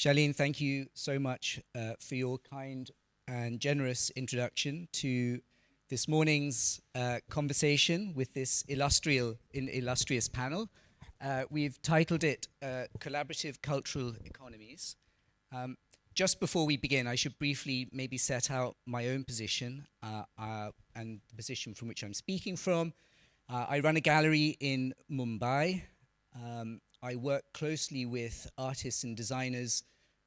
Charlene, thank you so much for your kind and generous introduction to this morning's conversation with this illustrious panel. We've titled it Collaborative Cultural Economies. Just before we begin, I should briefly maybe set out my own position and the position from which I'm speaking from. I run a gallery in Mumbai. I work closely with artists and designers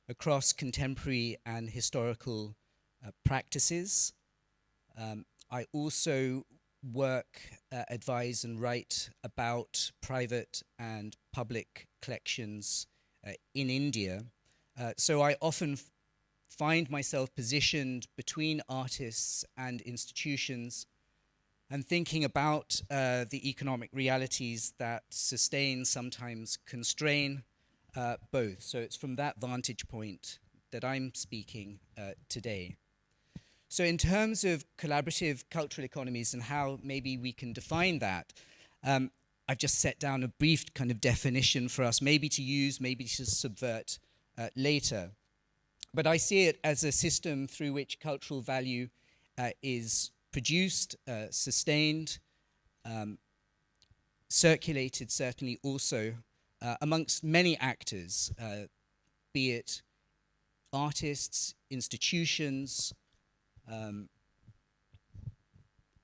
across contemporary and historical practices. I also work, advise and write about private and public collections in India. So I often find myself positioned between artists and institutions and thinking about the economic realities that sustain, sometimes constrain both. So it's from that vantage point that I'm speaking today. So in terms of collaborative cultural economies and how maybe we can define that, I've just set down a brief kind of definition for us, maybe to use, maybe to subvert later. But I see it as a system through which cultural value is produced, sustained, circulated certainly also amongst many actors, be it artists, institutions,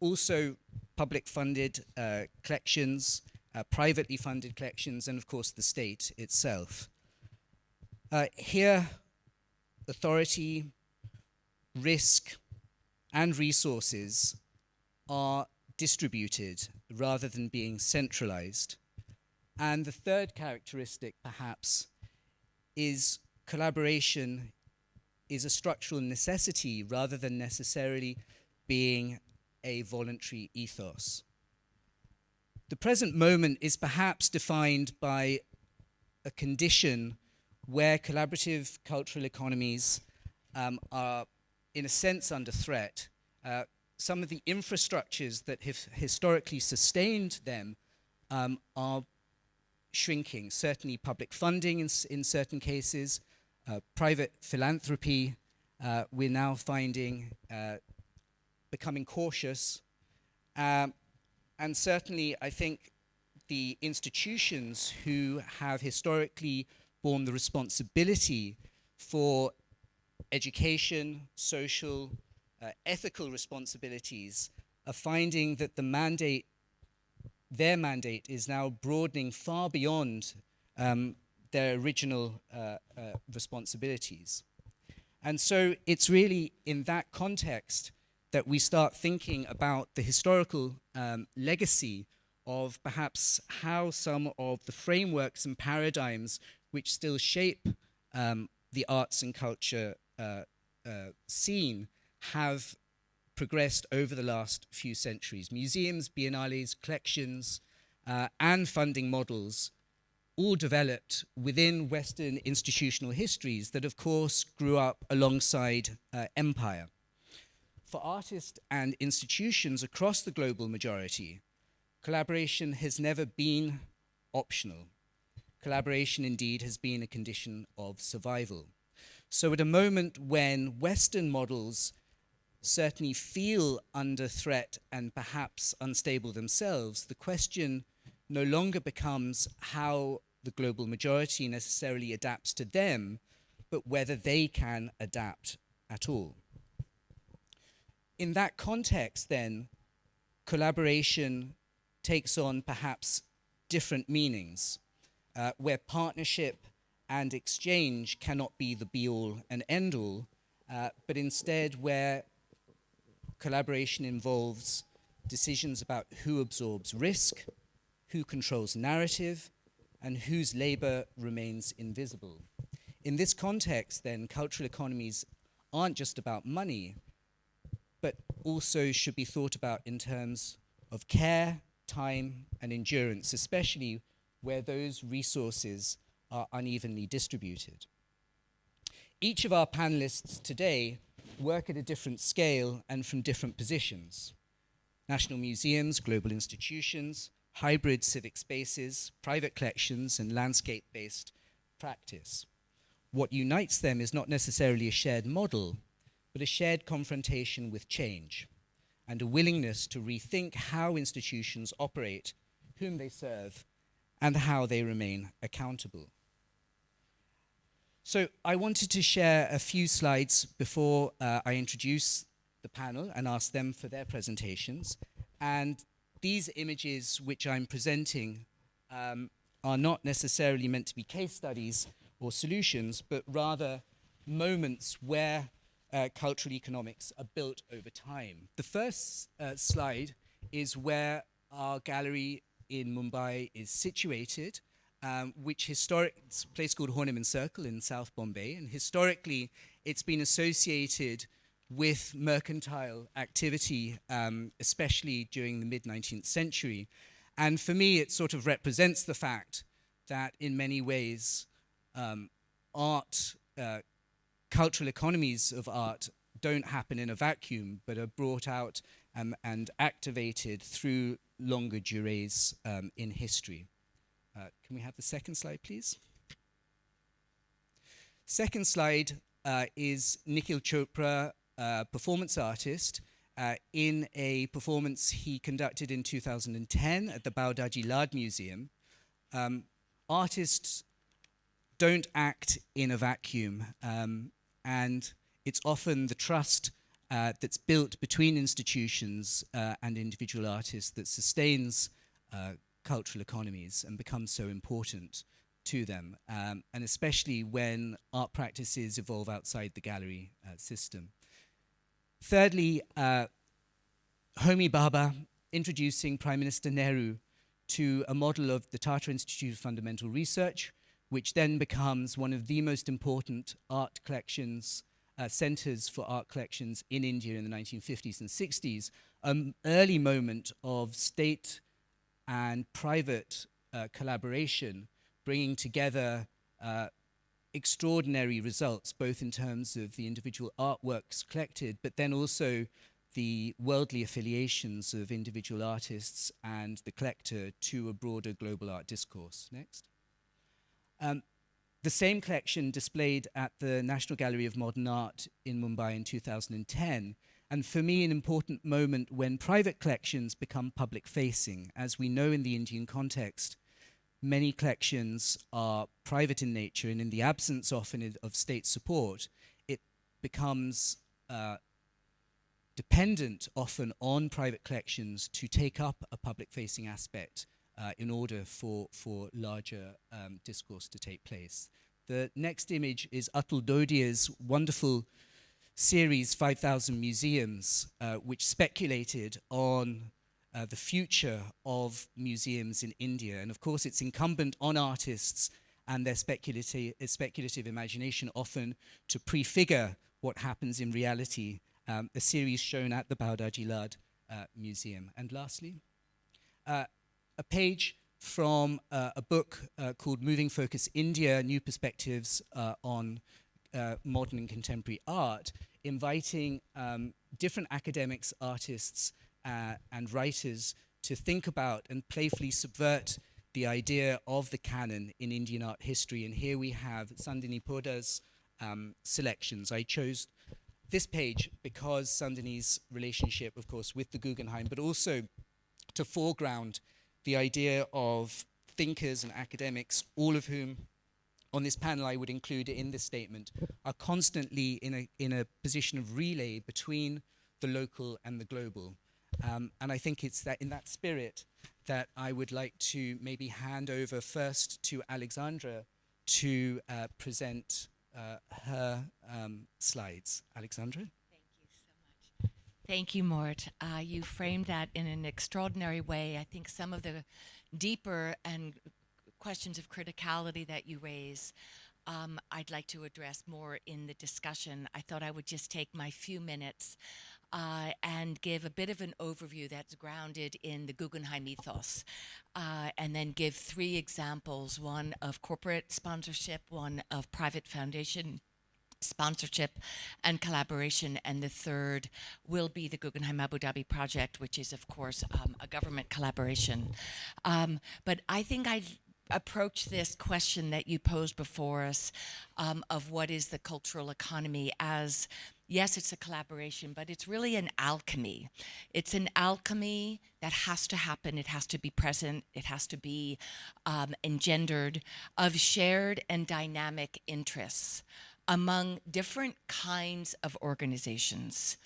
also public funded collections, privately funded collections, and of course the state itself. Here, authority, risk, and resources are distributed rather than being centralized. And the third characteristic, perhaps, is collaboration is a structural necessity rather than necessarily being a voluntary ethos. The present moment is perhaps defined by a condition where collaborative cultural economies are in a sense under threat. Some of the infrastructures that have historically sustained them are shrinking, certainly public funding in certain cases, private philanthropy, we're now finding becoming cautious. And certainly I think the institutions who have historically borne the responsibility for education, social, ethical responsibilities are finding that their mandate is now broadening far beyond their original responsibilities. And so it's really in that context that we start thinking about the historical legacy of perhaps how some of the frameworks and paradigms which still shape the arts and culture scene have progressed over the last few centuries. Museums, biennales, collections, and funding models all developed within Western institutional histories that, of course, grew up alongside empire. For artists and institutions across the global majority, collaboration has never been optional. Collaboration, indeed, has been a condition of survival. So at a moment when Western models certainly feel under threat and perhaps unstable themselves, the question no longer becomes how the global majority necessarily adapts to them, but whether they can adapt at all. In that context, then, collaboration takes on perhaps different meanings, where partnership and exchange cannot be the be-all and end-all, but instead where collaboration involves decisions about who absorbs risk, who controls narrative, and whose labor remains invisible. In this context, then, cultural economies aren't just about money, but also should be thought about in terms of care, time, and endurance, especially where those resources are unevenly distributed. Each of our panelists today work at a different scale and from different positions. National museums, global institutions, hybrid civic spaces, private collections, and landscape-based practice. what unites them is not necessarily a shared model, but a shared confrontation with change and a willingness to rethink how institutions operate, whom they serve, and how they remain accountable. So I wanted to share a few slides before I introduce the panel and ask them for their presentations. And these images which I'm presenting are not necessarily meant to be case studies or solutions, but rather moments where cultural economics are built over time. The first slide is where our gallery in Mumbai is situated, it's a place called Horniman Circle in South Bombay, and historically it's been associated with mercantile activity, especially during the mid-19th century. And for me, it sort of represents the fact that in many ways, art, cultural economies of art don't happen in a vacuum, but are brought out and activated through longer durées in history. Can we have the second slide, please? Second slide is Nikhil Chopra, performance artist, in a performance he conducted in 2010 at the Bhau Daji Lad Museum. Artists don't act in a vacuum, and it's often the trust that's built between institutions and individual artists that sustains cultural economies and becomes so important to them, and especially when art practices evolve outside the gallery system. Thirdly, Homi Bhabha introducing Prime Minister Nehru to a model of the Tata Institute of Fundamental Research, which then becomes one of the most important art collections, centers for art collections in India in the 1950s and 60s, an early moment of state and private collaboration, bringing together extraordinary results, both in terms of the individual artworks collected, but then also the worldly affiliations of individual artists and the collector to a broader global art discourse. Next. The same collection displayed at the National Gallery of Modern Art in Mumbai in 2010, and for me an important moment when private collections become public-facing. As we know in the Indian context, many collections are private in nature, and in the absence often of state support, it becomes dependent often on private collections to take up a public-facing aspect in order for larger discourse to take place. The next image is Atul Dodia's wonderful series, 5,000 Museums, which speculated on the future of museums in India. And of course, it's incumbent on artists and their speculative imagination often to prefigure what happens in reality, a series shown at the Bhau Daji Lad Museum. And lastly, a page from a book called Moving Focus India, New Perspectives on Modern and Contemporary Art, inviting different academics, artists, and writers to think about and playfully subvert the idea of the canon in Indian art history. And here we have Sandini Poda's selections. I chose this page because Sandini's relationship, of course, with the Guggenheim, but also to foreground the idea of thinkers and academics, all of whom on this panel I would include in this statement, are constantly in a position of relay between the local and the global. And I think it's that in that spirit that I would like to maybe hand over first to Alexandra to present her slides. Alexandra? Thank you, Mort. You framed that in an extraordinary way. I think some of the deeper and questions of criticality that you raise, I'd like to address more in the discussion. I thought I would just take my few minutes and give a bit of an overview that's grounded in the Guggenheim ethos, and then give three examples, one of corporate sponsorship, one of private foundation sponsorship and collaboration, and the third will be the Guggenheim Abu Dhabi project, which is, of course, a government collaboration. But I think I'd approach this question that you posed before us, of what is the cultural economy as, yes, it's a collaboration, but it's really an alchemy. It's an alchemy that has to happen. It has to be present. It has to be engendered of shared and dynamic interests among different kinds of organizations,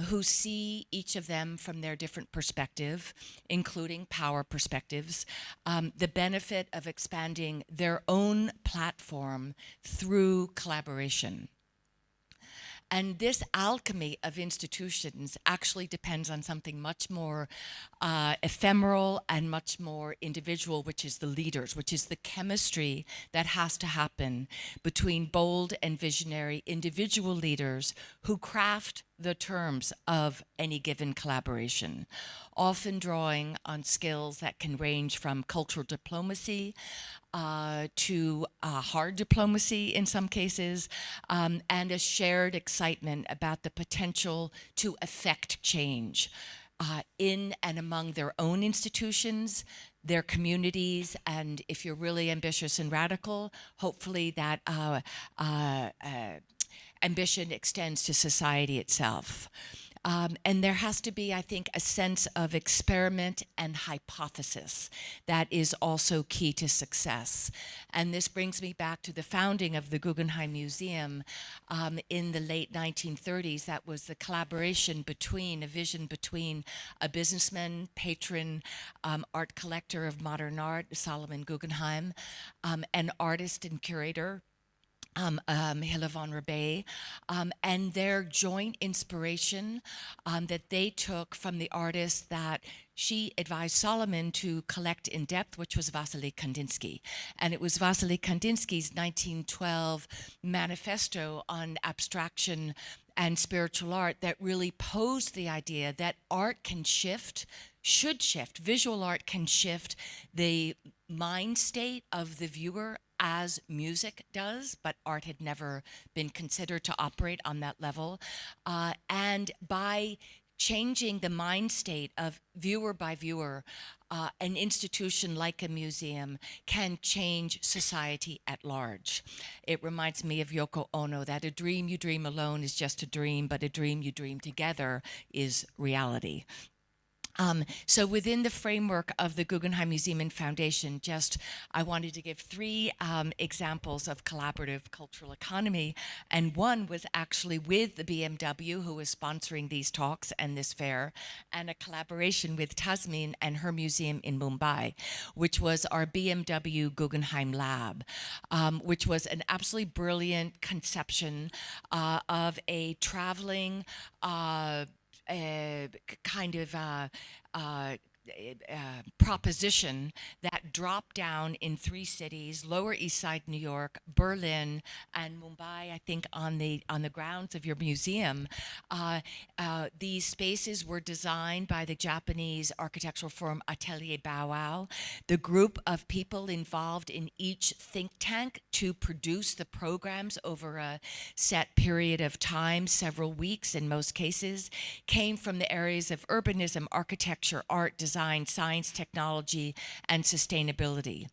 who see each of them from their different perspective, including power perspectives, the benefit of expanding their own platform through collaboration. And this alchemy of institutions actually depends on something much more ephemeral and much more individual, which is the leaders, which is the chemistry that has to happen between bold and visionary individual leaders who craft the terms of any given collaboration, often drawing on skills that can range from cultural diplomacy to hard diplomacy in some cases, and a shared excitement about the potential to affect change in and among their own institutions, their communities, and if you're really ambitious and radical, hopefully that ambition extends to society itself. And there has to be, I think, a sense of experiment and hypothesis that is also key to success. And this brings me back to the founding of the Guggenheim Museum in the late 1930s. That was the collaboration between, a vision between a businessman, patron, art collector of modern art, Solomon Guggenheim, an artist and curator, Hilla von Rebay, and their joint inspiration that they took from the artist that she advised Solomon to collect in depth, which was Vasily Kandinsky. And it was Vasily Kandinsky's 1912 manifesto on abstraction and spiritual art that really posed the idea that art can shift, should shift, visual art can shift the mind state of the viewer as music does, but art had never been considered to operate on that level. And by changing the mind state of viewer by viewer, an institution like a museum can change society at large. It reminds me of Yoko Ono that a dream you dream alone is just a dream, but a dream you dream together is reality. So within the framework of the Guggenheim Museum and Foundation, I wanted to give three examples of collaborative cultural economy. And one was actually with the BMW, who was sponsoring these talks and this fair, and a collaboration with Tasneem and her museum in Mumbai, which was our BMW Guggenheim Lab, which was an absolutely brilliant conception of a traveling kind of proposition that dropped down in three cities: Lower East Side, New York, Berlin, and Mumbai. I think on the grounds of your museum. These spaces were designed by the Japanese architectural firm Atelier Bauau. The group of people involved in each think tank to produce the programs over a set period of time, several weeks in most cases, came from the areas of urbanism, architecture, art, design, science, technology, and sustainability.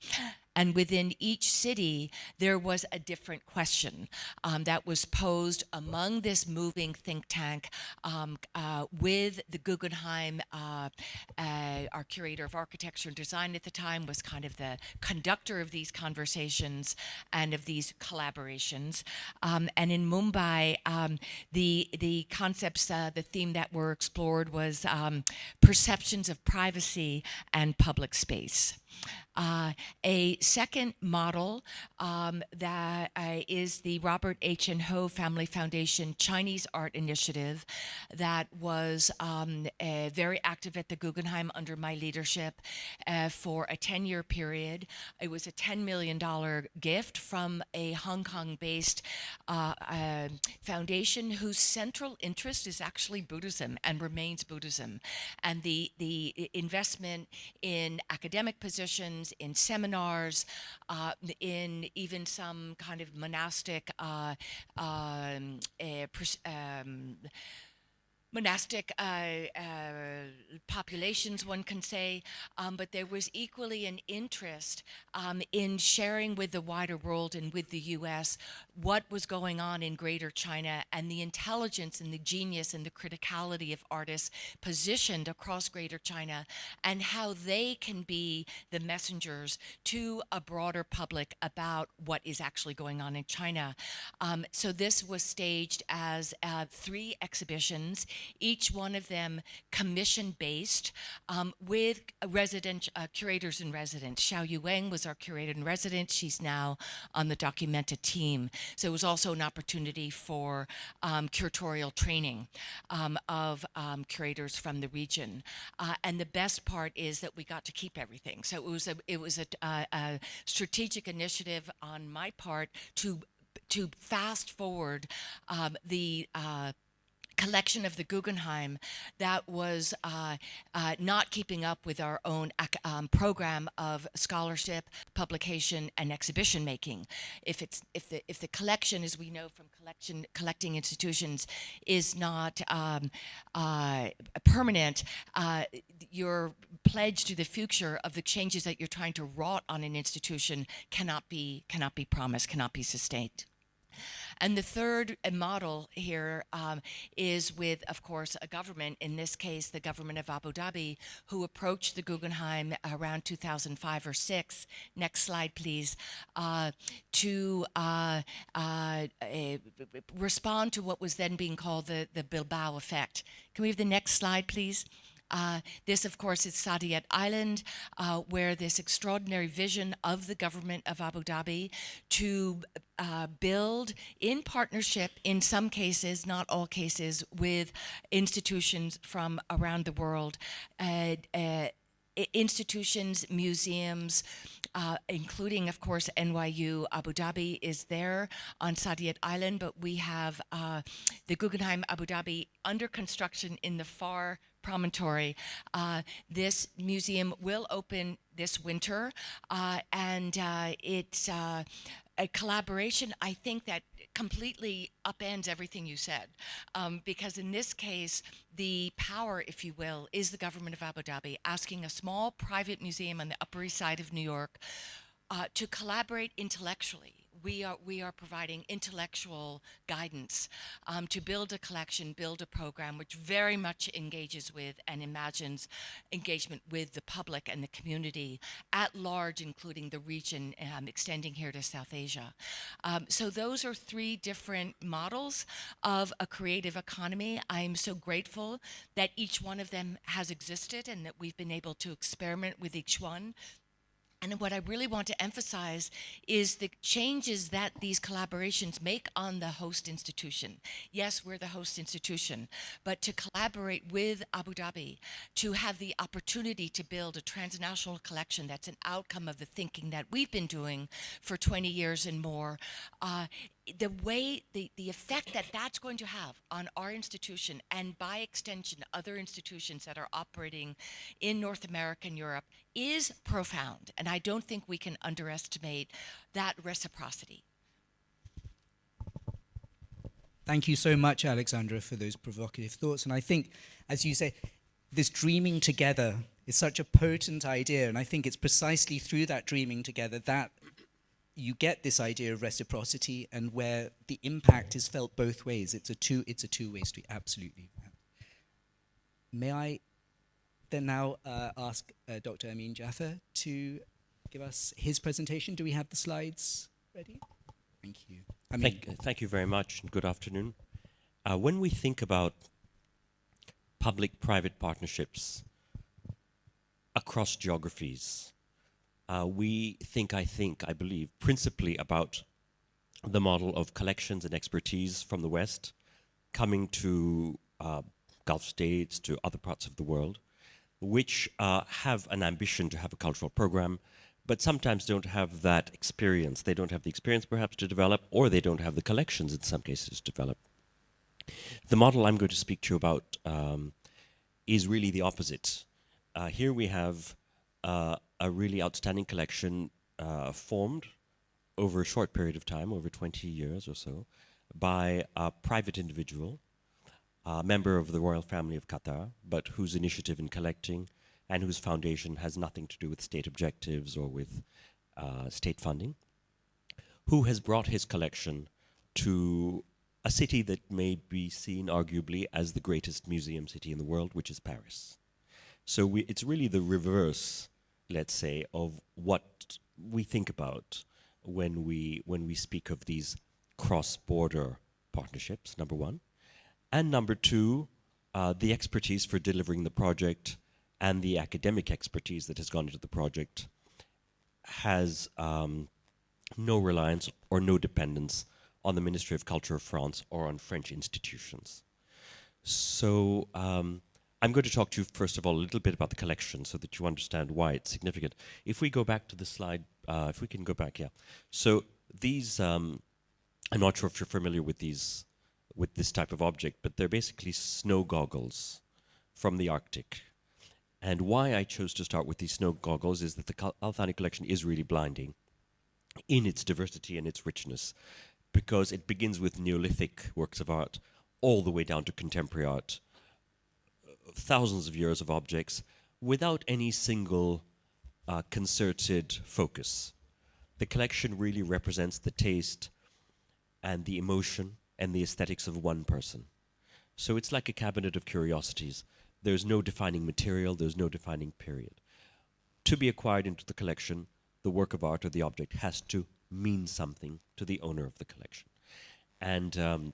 And within each city, there was a different question that was posed among this moving think tank with the Guggenheim. Our curator of architecture and design at the time was kind of the conductor of these conversations and of these collaborations. And in Mumbai, the concepts, the theme that were explored was perceptions of privacy and public space. A second model that is the Robert H. and Ho Family Foundation Chinese Art Initiative that was very active at the Guggenheim under my leadership for a 10-year period. It was a $10 million gift from a Hong Kong-based foundation whose central interest is actually Buddhism and remains Buddhism. And the investment in academic positions, in seminars, in even some kind of monastic populations, one can say, but there was equally an interest in sharing with the wider world and with the U.S. what was going on in Greater China and the intelligence and the genius and the criticality of artists positioned across Greater China, and how they can be the messengers to a broader public about what is actually going on in China. So this was staged as 3 exhibitions, each one of them commission-based, with curators in residence. Xiao Yuweng was our curator in residence. She's now on the Documenta team. So it was also an opportunity for curatorial training of curators from the region. And the best part is that we got to keep everything. So it was a strategic initiative on my part to fast forward the collection of the Guggenheim that was not keeping up with our own program of scholarship, publication, and exhibition making. If the collection, as we know from collecting institutions, is not permanent, your pledge to the future of the changes that you're trying to wrought on an institution cannot be promised, cannot be sustained. And the third model here is with, of course, a government, in this case, the government of Abu Dhabi, who approached the Guggenheim around 2005 or 6, next slide, please, to respond to what was then being called the Bilbao effect. Can we have the next slide, please? This, of course, is Saadiyat Island, where this extraordinary vision of the government of Abu Dhabi to build in partnership, in some cases, not all cases, with institutions from around the world, institutions, museums, including, of course, NYU Abu Dhabi is there on Saadiyat Island, but we have the Guggenheim Abu Dhabi under construction in the far promontory. This museum will open this winter, and it's a collaboration, I think, that completely upends everything you said. Because in this case, the power, if you will, is the government of Abu Dhabi asking a small private museum on the Upper East Side of New York to collaborate intellectually. We are providing intellectual guidance to build a collection, build a program which very much engages with and imagines engagement with the public and the community at large, including the region extending here to South Asia. So those are 3 different models of a creative economy. I'm so grateful that each one of them has existed and that we've been able to experiment with each one. And what I really want to emphasize is the changes that these collaborations make on the host institution. Yes, we're the host institution, but to collaborate with Abu Dhabi, to have the opportunity to build a transnational collection that's an outcome of the thinking that we've been doing for 20 years and more, the way, the effect that that's going to have on our institution and by extension other institutions that are operating in North America and Europe is profound. And I don't think we can underestimate that reciprocity. Thank you so much, Alexandra, for those provocative thoughts. And I think, as you say, this dreaming together is such a potent idea. And I think it's precisely through that dreaming together that you get this idea of reciprocity and where the impact is felt both ways. It's a two-way street, absolutely. May I then now ask Dr. Amin Jaffer to give us his presentation. Do we have the slides ready? Thank you. Thank you very much, and good afternoon. When we think about public-private partnerships across geographies, we think, I believe, principally about the model of collections and expertise from the West coming to Gulf states, to other parts of the world, which have an ambition to have a cultural program, but sometimes don't have that experience. They don't have the experience, perhaps, to develop, or they don't have the collections, in some cases, to develop. The model I'm going to speak to you about is really the opposite. Here we have a really outstanding collection formed over a short period of time, over 20 years or so, by a private individual a member of the royal family of Qatar, but whose initiative in collecting and whose foundation has nothing to do with state objectives or with state funding, who has brought his collection to a city that may be seen arguably as the greatest museum city in the world, which is Paris. So it's really the reverse, let's say, of what we think about when we speak of these cross-border partnerships, number one. And number two, the expertise for delivering the project and the academic expertise that has gone into the project has no reliance or no dependence on the Ministry of Culture of France or on French institutions. So I'm going to talk to you, first of all, a little bit about the collection so that you understand why it's significant. If we go back to the slide, if we can go back, yeah. So these, I'm not sure if you're familiar with these, with this type of object, but they're basically snow goggles from the Arctic. And why I chose to start with these snow goggles is that the Thani Collection is really blinding in its diversity and its richness, because it begins with Neolithic works of art all the way down to contemporary art, thousands of years of objects without any single concerted focus. The collection really represents the taste and the emotion and the aesthetics of one person. So it's like a cabinet of curiosities. There's no defining material, there's no defining period. To be acquired into the collection, the work of art or the object has to mean something to the owner of the collection. And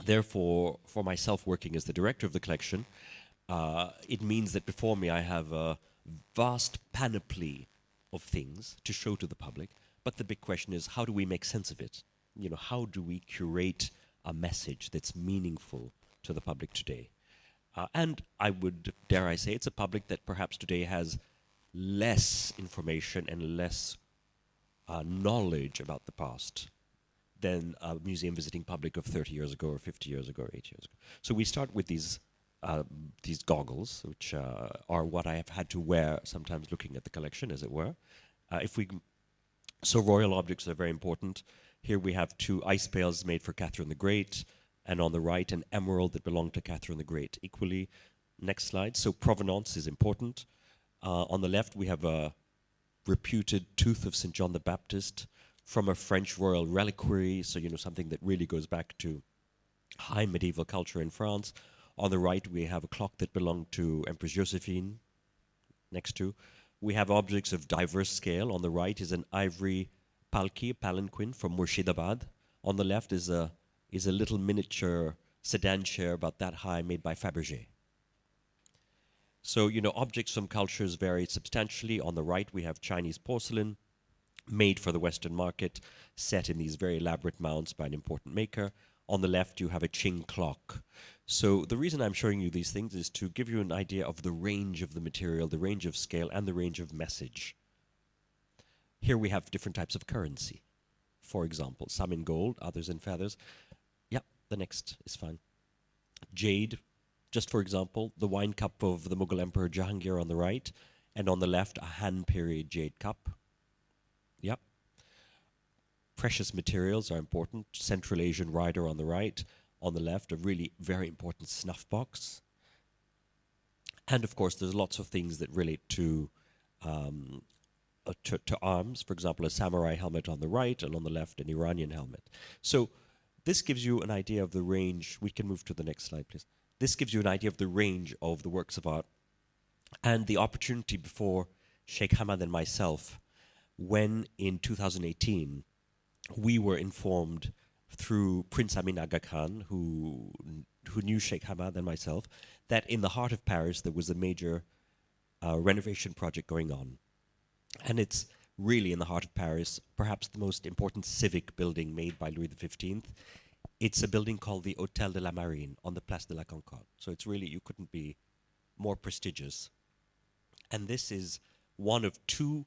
therefore, for myself working as the director of the collection, it means that before me I have a vast panoply of things to show to the public, but the big question is, how do we make sense of it? You know, how do we curate a message that's meaningful to the public today? And I would, dare I say, it's a public that perhaps today has less information and less knowledge about the past than a museum visiting public of 30 years ago or 50 years ago or 8 years ago. So we start with these goggles, which are what I have had to wear sometimes looking at the collection, as it were. So royal objects are very important. Here we have two ice pails made for Catherine the Great, and on the right an emerald that belonged to Catherine the Great equally. Next slide. So provenance is important. On the left we have a reputed tooth of St. John the Baptist from a French royal reliquary, so you know, something that really goes back to high medieval culture in France. On the right we have a clock that belonged to Empress Josephine. Next to, we have objects of diverse scale. On the right is an ivory palki, palanquin from Murshidabad. On the left is a little miniature sedan chair about that high made by Fabergé. So, you know, objects from cultures vary substantially. On the right, we have Chinese porcelain made for the Western market, set in these very elaborate mounts by an important maker. On the left, you have a Qing clock. So the reason I'm showing you these things is to give you an idea of the range of the material, the range of scale, and the range of message. Here we have different types of currency. For example, some in gold, others in feathers. Yeah, the next is fine. Jade, just for example, the wine cup of the Mughal Emperor Jahangir on the right, and on the left, a Han period jade cup. Yep. Precious materials are important. Central Asian rider on the right. On the left, a really very important snuff box. And of course, there's lots of things that relate to arms. For example, a samurai helmet on the right, and on the left, an Iranian helmet. So this gives you an idea of the range. We can move to the next slide, please. This gives you an idea of the range of the works of art and the opportunity before Sheikh Hamad and myself, when in 2018 we were informed through Prince Amin Aga Khan, who knew Sheikh Hamad and myself, that in the heart of Paris there was a major renovation project going on. And it's really in the heart of Paris, perhaps the most important civic building made by Louis XV. It's a building called the Hôtel de la Marine on the Place de la Concorde. So it's really, you couldn't be more prestigious. And this is one of two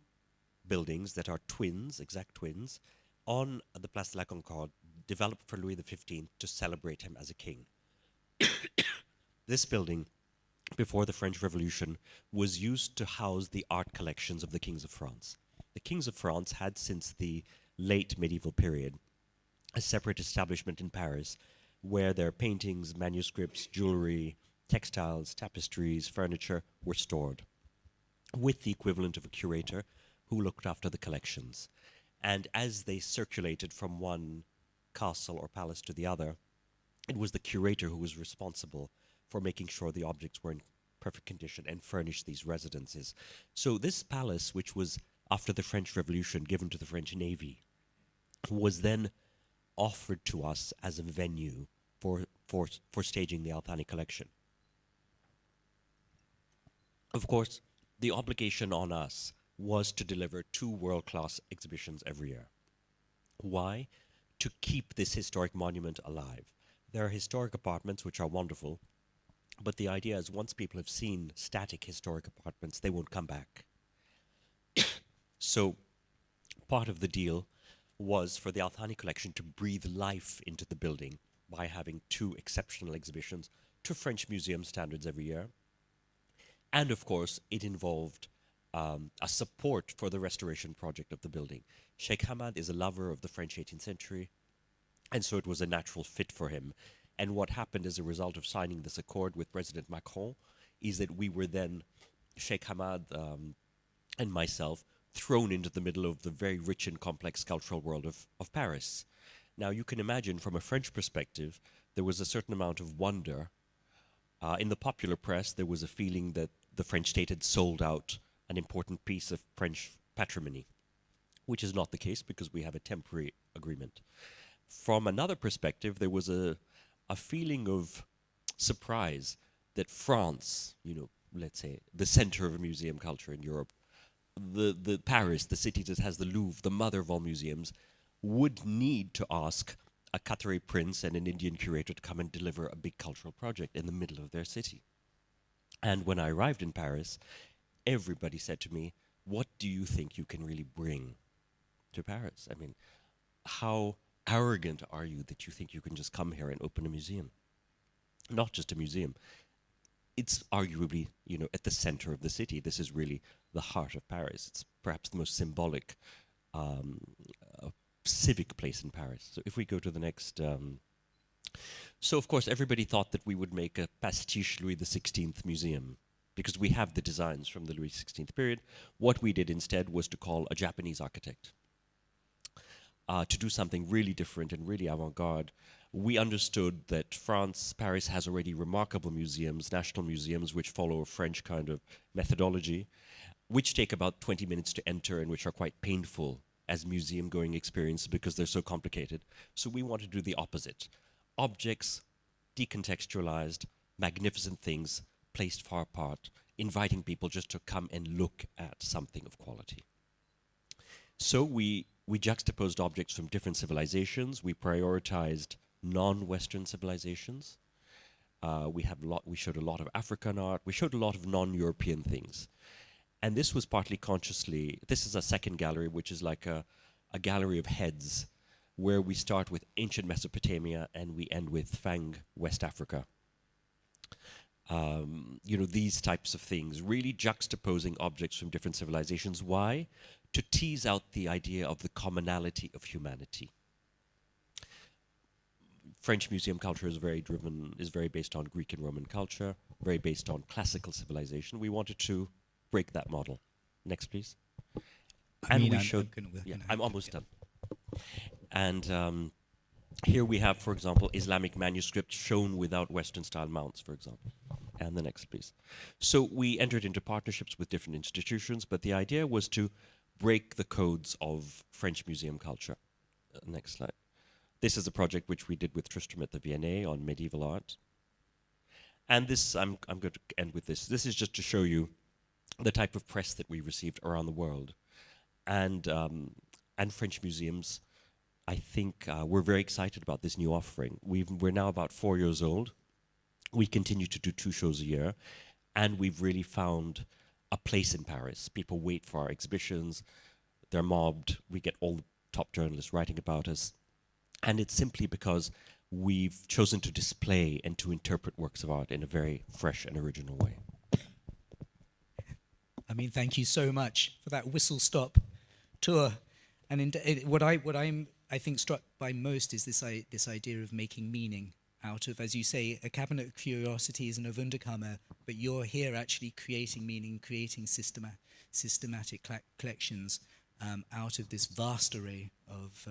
buildings that are twins, exact twins, on the Place de la Concorde, developed for Louis XV to celebrate him as a king. This building, before the French Revolution, was used to house the art collections of the kings of France. The kings of France had, since the late medieval period, a separate establishment in Paris where their paintings, manuscripts, jewelry, textiles, tapestries, furniture were stored, with the equivalent of a curator who looked after the collections. And as they circulated from one castle or palace to the other, it was the curator who was responsible for making sure the objects were in perfect condition and furnished these residences. So this palace, which was after the French Revolution given to the French Navy, was then offered to us as a venue for staging the Thani Collection. Of course, the obligation on us was to deliver 2 world-class exhibitions every year. Why? To keep this historic monument alive. There are historic apartments which are wonderful, but the idea is once people have seen static historic apartments, they won't come back. So part of the deal was for the Thani Collection to breathe life into the building by having 2 exceptional exhibitions to French museum standards every year. And of course, it involved a support for the restoration project of the building. Sheikh Hamad is a lover of the French 18th century, and so it was a natural fit for him. And what happened as a result of signing this accord with President Macron is that we were then, Sheikh Hamad and myself, thrown into the middle of the very rich and complex cultural world of Paris. Now, you can imagine from a French perspective, there was a certain amount of wonder. In the popular press, there was a feeling that the French state had sold out an important piece of French patrimony, which is not the case because we have a temporary agreement. From another perspective, there was a feeling of surprise that France, let's say, the center of museum culture in Europe, the Paris, the city that has the Louvre, the mother of all museums, would need to ask a Qatari prince and an Indian curator to come and deliver a big cultural project in the middle of their city. And when I arrived in Paris, everybody said to me, what do you think you can really bring to Paris? I mean, how arrogant are you that you think you can just come here and open a museum? Not just a museum. It's arguably, at the center of the city. This is really the heart of Paris. It's perhaps the most symbolic civic place in Paris. So if we go to the next... so, of course, everybody thought that we would make a pastiche Louis XVI museum because we have the designs from the Louis XVI period. What we did instead was to call a Japanese architect to do something really different and really avant-garde. We understood that Paris has already remarkable museums, national museums, which follow a French kind of methodology, which take about 20 minutes to enter and which are quite painful as museum-going experience because they're so complicated. So we want to do the opposite. Objects, decontextualized, magnificent things, placed far apart, inviting people just to come and look at something of quality. So we juxtaposed objects from different civilizations. We prioritized non-Western civilizations. We showed a lot of African art. We showed a lot of non-European things. And this was partly consciously, this is a second gallery, which is like a gallery of heads, where we start with ancient Mesopotamia and we end with Fang, West Africa. These types of things, really juxtaposing objects from different civilizations. Why? To tease out the idea of the commonality of humanity. French museum culture is very based on Greek and Roman culture, very based on classical civilization. We wanted to break that model. Next, please. I'm almost done. And here we have, for example, Islamic manuscripts shown without Western-style mounts, for example. And the next, please. So we entered into partnerships with different institutions, but the idea was to break the codes of French museum culture. Next slide. This is a project which we did with Tristram at the V&A on medieval art. And this, I'm going to end with this. This is just to show you the type of press that we received around the world. And French museums, I think, we're very excited about this new offering. We're now about 4 years old. We continue to do 2 shows a year. And we've really found a place in Paris. People wait for our exhibitions. They're mobbed. We get all the top journalists writing about us. And it's simply because we've chosen to display and to interpret works of art in a very fresh and original way. I mean, thank you so much for that whistle-stop tour. And what I'm, I think, struck by most is this idea of making meaning out of, as you say, a cabinet of curiosities and a Wunderkammer, but you're here actually creating meaning, creating systematic collections out of this vast array of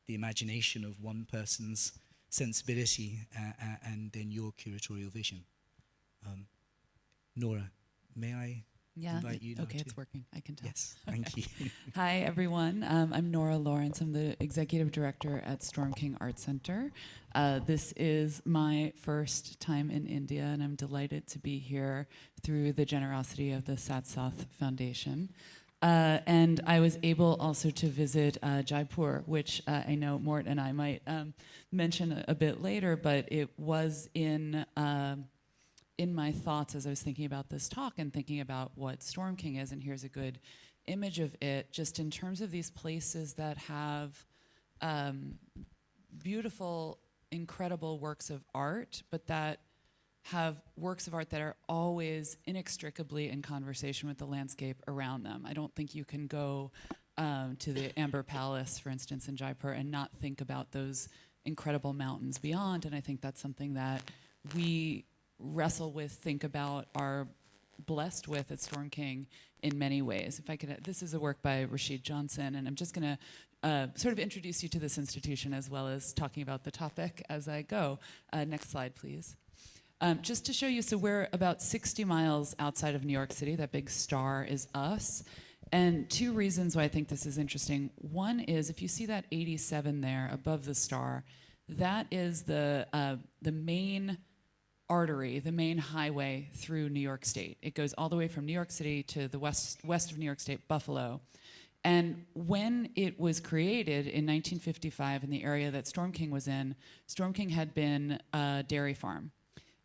the imagination of one person's sensibility and then your curatorial vision. Nora, may I invite you now? Okay, to- it's working. I can tell. Yes, thank you. Hi, everyone. I'm Nora Lawrence. I'm the executive director at Storm King Art Center. This is my first time in India, and I'm delighted to be here through the generosity of the Sat Sath Foundation. And I was able also to visit Jaipur, which I know Mort and I might mention a bit later, but it was in my thoughts as I was thinking about this talk and thinking about what Storm King is, and here's a good image of it, just in terms of these places that have beautiful, incredible works of art, but that have works of art that are always inextricably in conversation with the landscape around them. I don't think you can go to the Amber Palace, for instance, in Jaipur and not think about those incredible mountains beyond, and I think that's something that we wrestle with, think about, are blessed with at Storm King in many ways. If I could, this is a work by Rashid Johnson, and I'm just going to sort of introduce you to this institution as well as talking about the topic as I go. Next slide, please. Just to show you, so we're about 60 miles outside of New York City. That big star is us. And two reasons why I think this is interesting. One is, if you see that 87 there above the star, that is the main artery, the main highway through New York State. It goes all the way from New York City to the west of New York State, Buffalo. And when it was created in 1955 in the area that Storm King was in, Storm King had been a dairy farm.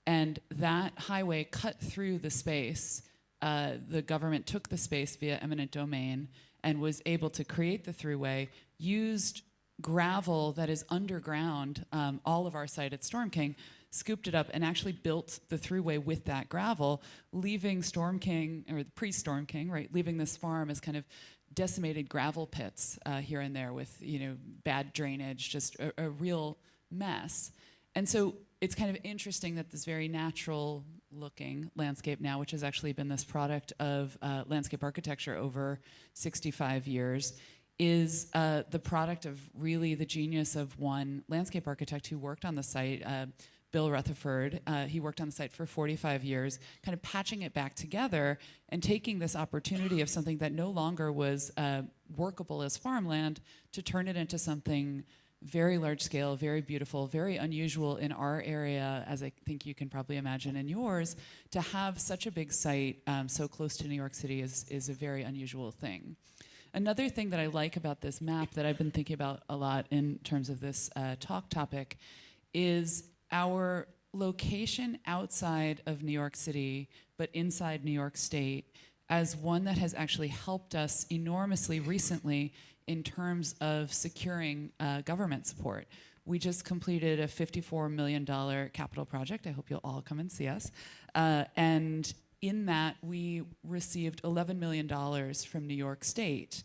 And that highway cut through the space. The government took the space via eminent domain and was able to create the thruway, used gravel that is underground, all of our site at Storm King, scooped it up and actually built the thruway with that gravel, leaving Storm King, or pre-Storm King, right, leaving this farm as kind of decimated gravel pits here and there with, bad drainage, just a real mess. And so it's kind of interesting that this very natural looking landscape now, which has actually been this product of landscape architecture over 65 years, is the product of really the genius of one landscape architect who worked on the site, Bill Rutherford. He worked on the site for 45 years, kind of patching it back together and taking this opportunity of something that no longer was workable as farmland to turn it into something very large scale, very beautiful, very unusual in our area, as I think you can probably imagine in yours. To have such a big site so close to New York City is a very unusual thing. Another thing that I like about this map that I've been thinking about a lot in terms of this talk topic is our location outside of New York City, but inside New York State, as one that has actually helped us enormously recently in terms of securing government support. We just completed a $54 million capital project. I hope you'll all come and see us. And in that, we received $11 million from New York State.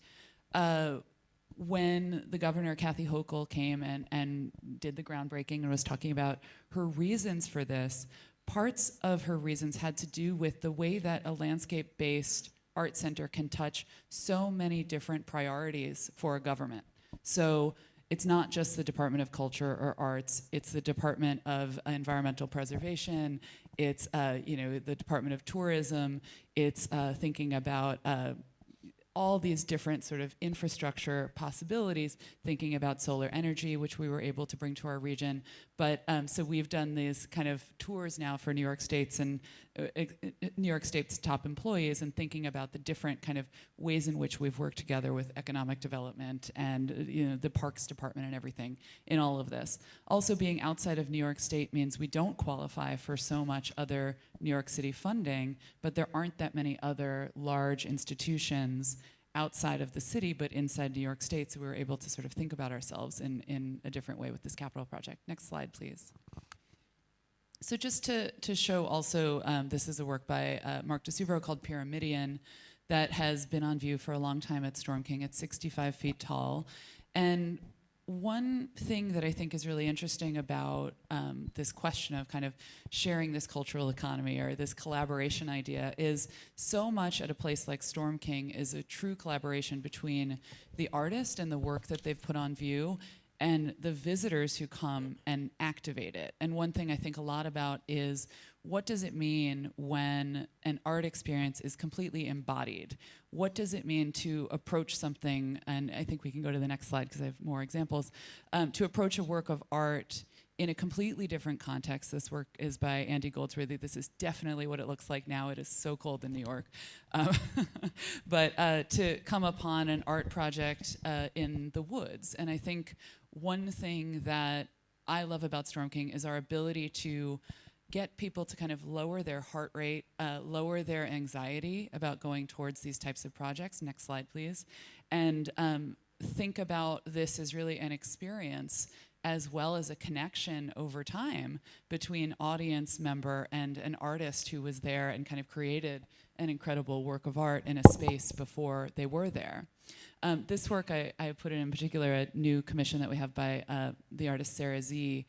When the governor, Kathy Hochul, came and did the groundbreaking and was talking about her reasons for this, parts of her reasons had to do with the way that a landscape-based art center can touch so many different priorities for a government. So it's not just the Department of Culture or Arts, it's the Department of Environmental Preservation, it's the Department of Tourism, it's thinking about all these different sort of infrastructure possibilities, thinking about solar energy, which we were able to bring to our region. But so we've done these kind of tours now for New York State's and New York State's top employees, and thinking about the different kind of ways in which we've worked together with economic development and the Parks Department and everything in all of this. Also, being outside of New York State means we don't qualify for so much other New York City funding, but there aren't that many other large institutions outside of the city, but inside New York State, so we were able to sort of think about ourselves in a different way with this capital project. Next slide, please. So just to show also, this is a work by Mark DeSuvero called Pyramidion that has been on view for a long time at Storm King. It's 65 feet tall. And one thing that I think is really interesting about this question of kind of sharing this cultural economy or this collaboration idea is so much at a place like Storm King is a true collaboration between the artist and the work that they've put on view and the visitors who come and activate it. And one thing I think a lot about is, what does it mean when an art experience is completely embodied? What does it mean to approach something, and I think we can go to the next slide because I have more examples, to approach a work of art in a completely different context. This work is by Andy Goldsworthy. This is definitely what it looks like now. It is so cold in New York. But to come upon an art project in the woods. And I think one thing that I love about Storm King is our ability to get people to kind of lower their heart rate, lower their anxiety about going towards these types of projects. Next slide, please. And think about this as really an experience as well as a connection over time between audience member and an artist who was there and kind of created an incredible work of art in a space before they were there. This work, I put in particular a new commission that we have by the artist Sarah Z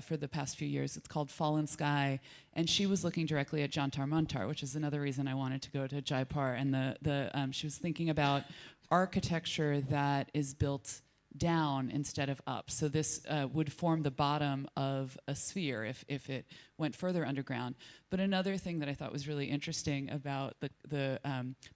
for the past few years. It's called Fallen Sky, and she was looking directly at Jantar Mantar, which is another reason I wanted to go to Jaipur. And she was thinking about architecture that is built down instead of up. So this would form the bottom of a sphere if it went further underground. But another thing that I thought was really interesting about the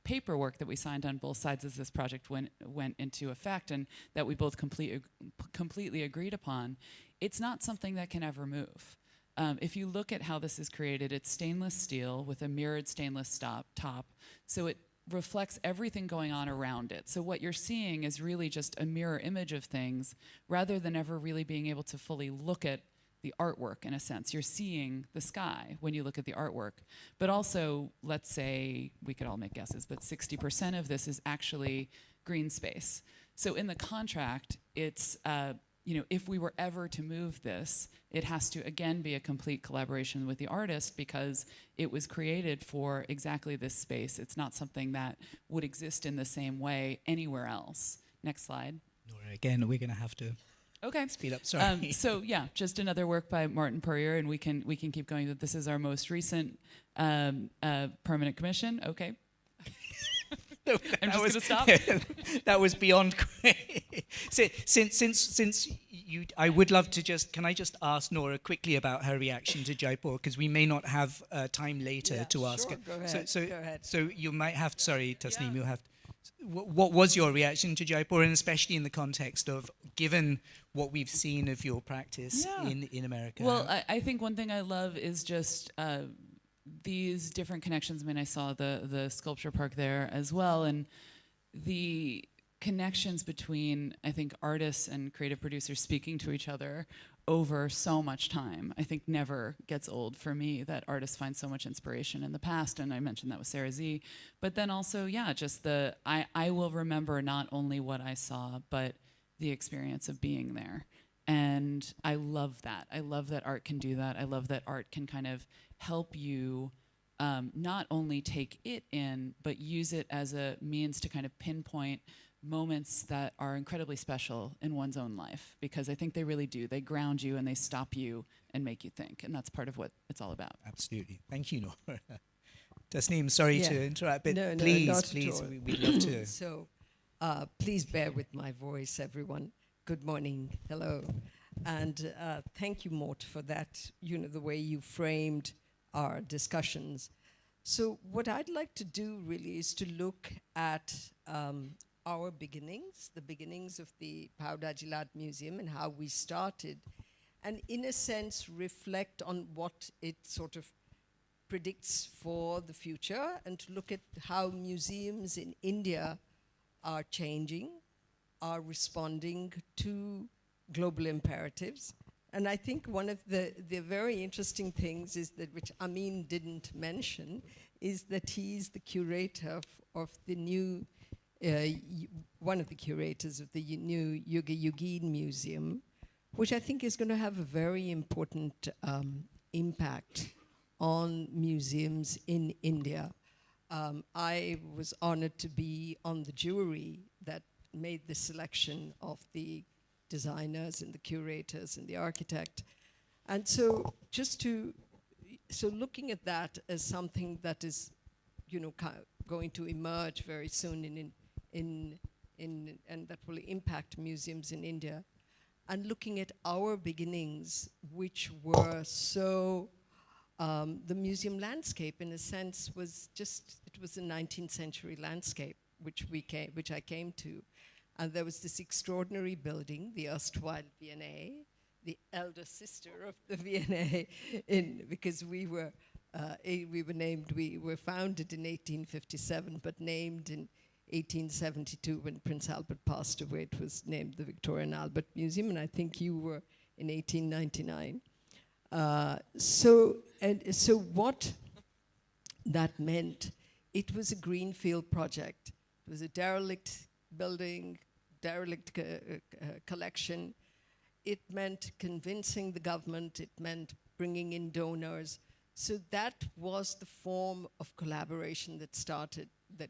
paperwork that we signed on both sides as this project went into effect and that we both completely agreed upon, it's not something that can ever move. If you look at how this is created, it's stainless steel with a mirrored stainless top. So it reflects everything going on around it. So what you're seeing is really just a mirror image of things rather than ever really being able to fully look at the artwork in a sense. You're seeing the sky when you look at the artwork. But also, let's say, we could all make guesses, but 60% of this is actually green space. So in the contract, it's if we were ever to move this, it has to, again, be a complete collaboration with the artist because it was created for exactly this space. It's not something that would exist in the same way anywhere else. Next slide. Nora, again, we're going to have to speed up. Sorry. So yeah, just another work by Martin Purrier, and we can keep going. This is our most recent permanent commission. Okay. I'm just going to stop. That was beyond great. Since you, I would love to can I just ask Nora quickly about her reaction to Jaipur, because we may not have time later to ask her. Go ahead. Go ahead. So you might have, Tasneem, you'll have, what was your reaction to Jaipur, and especially in the context of, given what we've seen of your practice in America? Well, I think one thing I love is just these different connections. I mean, I saw the sculpture park there as well, and the connections between, I think, artists and creative producers speaking to each other over so much time, I think never gets old for me, that artists find so much inspiration in the past, and I mentioned that with Sarah Z. But then also, just I will remember not only what I saw, but the experience of being there. And I love that. I love that art can do that. I love that art can kind of help you not only take it in, but use it as a means to kind of pinpoint moments that are incredibly special in one's own life, because I think they really do. They ground you and they stop you and make you think, and that's part of what it's all about. Absolutely. Thank you, Nora. Tasneem, sorry to interrupt, but No, please, not at all. we'd love to. So please bear with my voice, everyone. Good morning. Hello. And thank you, Mort, for that, the way you framed our discussions. So what I'd like to do really is to look at our beginnings, the beginnings of the Bhau Daji Lad Museum and how we started, and in a sense reflect on what it sort of predicts for the future, and to look at how museums in India are changing, are responding to global imperatives. And I think one of the very interesting things is that, which Amin didn't mention, is that he's the curator of the new, one of the curators of the new Yuga Yugin Museum, which I think is going to have a very important impact on museums in India. I was honored to be on the jury that made the selection of the designers and the curators and the architect. And so so looking at that as something that is, going to emerge very soon and that will impact museums in India, and looking at our beginnings, which were so, the museum landscape, in a sense, it was a 19th century landscape, which I came to. And there was this extraordinary building, the erstwhile V&A, the elder sister of the V&A, because we were founded in 1857, but named in 1872 when Prince Albert passed away. It was named the Victoria and Albert Museum, and I think you were in 1899. So what that meant, it was a greenfield project. It was a derelict building, derelict collection. It meant convincing the government. It meant bringing in donors. So that was the form of collaboration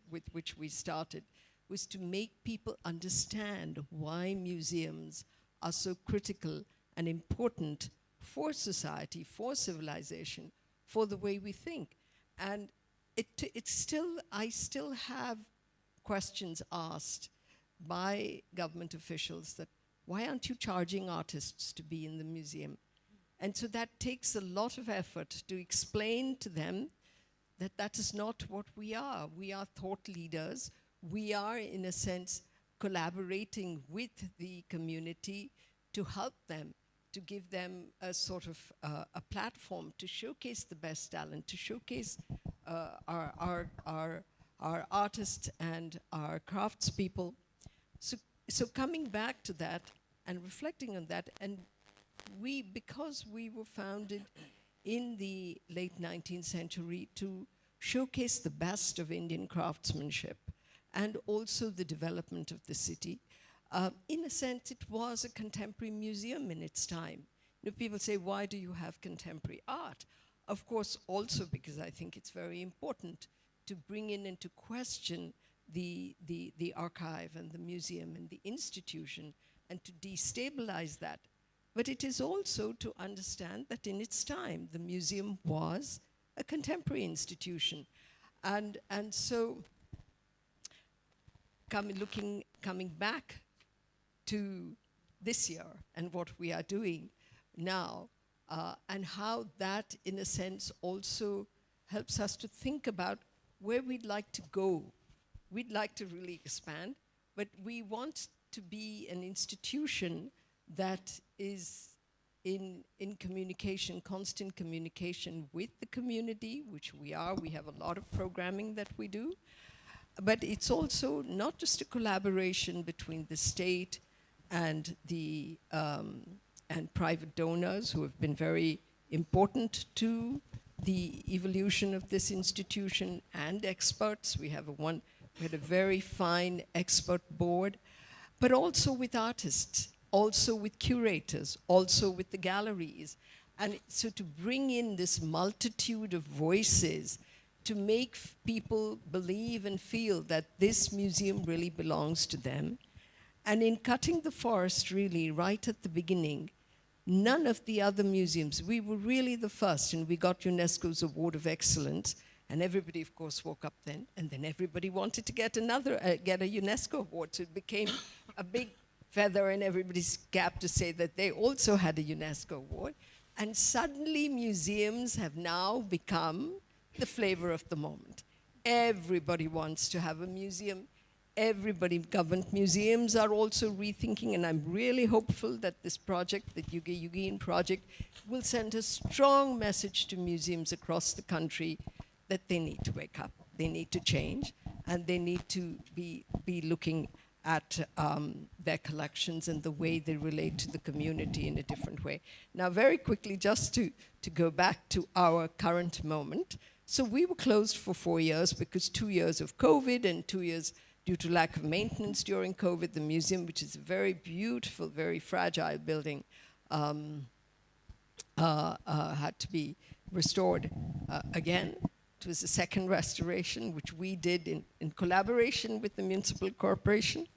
with which we started, was to make people understand why museums are so critical and important for society, for civilization, for the way we think. And I still have questions asked by government officials that, why aren't you charging artists to be in the museum? And so that takes a lot of effort to explain to them that that is not what we are. We are thought leaders. We are, in a sense, collaborating with the community to help them, to give them a sort of a platform to showcase the best talent, to showcase our artists and our craftspeople. So coming back to that and reflecting on that, and because we were founded in the late 19th century to showcase the best of Indian craftsmanship and also the development of the city, in a sense, it was a contemporary museum in its time. People say, why do you have contemporary art? Of course, also because I think it's very important to bring in and to question the archive and the museum and the institution and to destabilize that. But it is also to understand that in its time, the museum was a contemporary institution. And so coming back to this year and what we are doing now, and how that, in a sense, also helps us to think about where we'd like to go. We'd like to really expand, but we want to be an institution that is in communication, constant communication with the community, which we are. We have a lot of programming that we do. But it's also not just a collaboration between the state and the and private donors who have been very important to the evolution of this institution, and experts. We had a very fine expert board, but also with artists, also with curators, also with the galleries. And so to bring in this multitude of voices to make people believe and feel that this museum really belongs to them. And in cutting the forest, really, right at the beginning, none of the other museums, we were really the first, and we got UNESCO's Award of Excellence, and everybody, of course, woke up then, and then everybody wanted to get a UNESCO award, so it became a big feather in everybody's cap to say that they also had a UNESCO award. And suddenly museums have now become the flavor of the moment. Everybody wants to have a museum. Government museums are also rethinking, and I'm really hopeful that this project, the Yugi project, will send a strong message to museums across the country that they need to wake up, they need to change, and they need to be looking at their collections and the way they relate to the community in a different way. Now, very quickly, just to go back to our current moment. So we were closed for 4 years because 2 years of COVID and 2 years due to lack of maintenance during COVID. The museum, which is a very beautiful, very fragile building, had to be restored again. It was a second restoration, which we did in collaboration with the municipal corporation.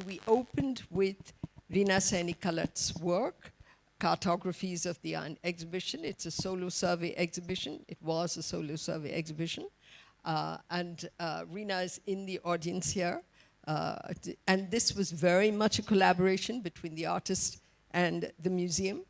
we opened with Rina Senikalat's work, Cartographies of the Iron exhibition. It's a solo survey exhibition. It was a solo survey exhibition. Rina is in the audience here. And this was very much a collaboration between the artist and the museum.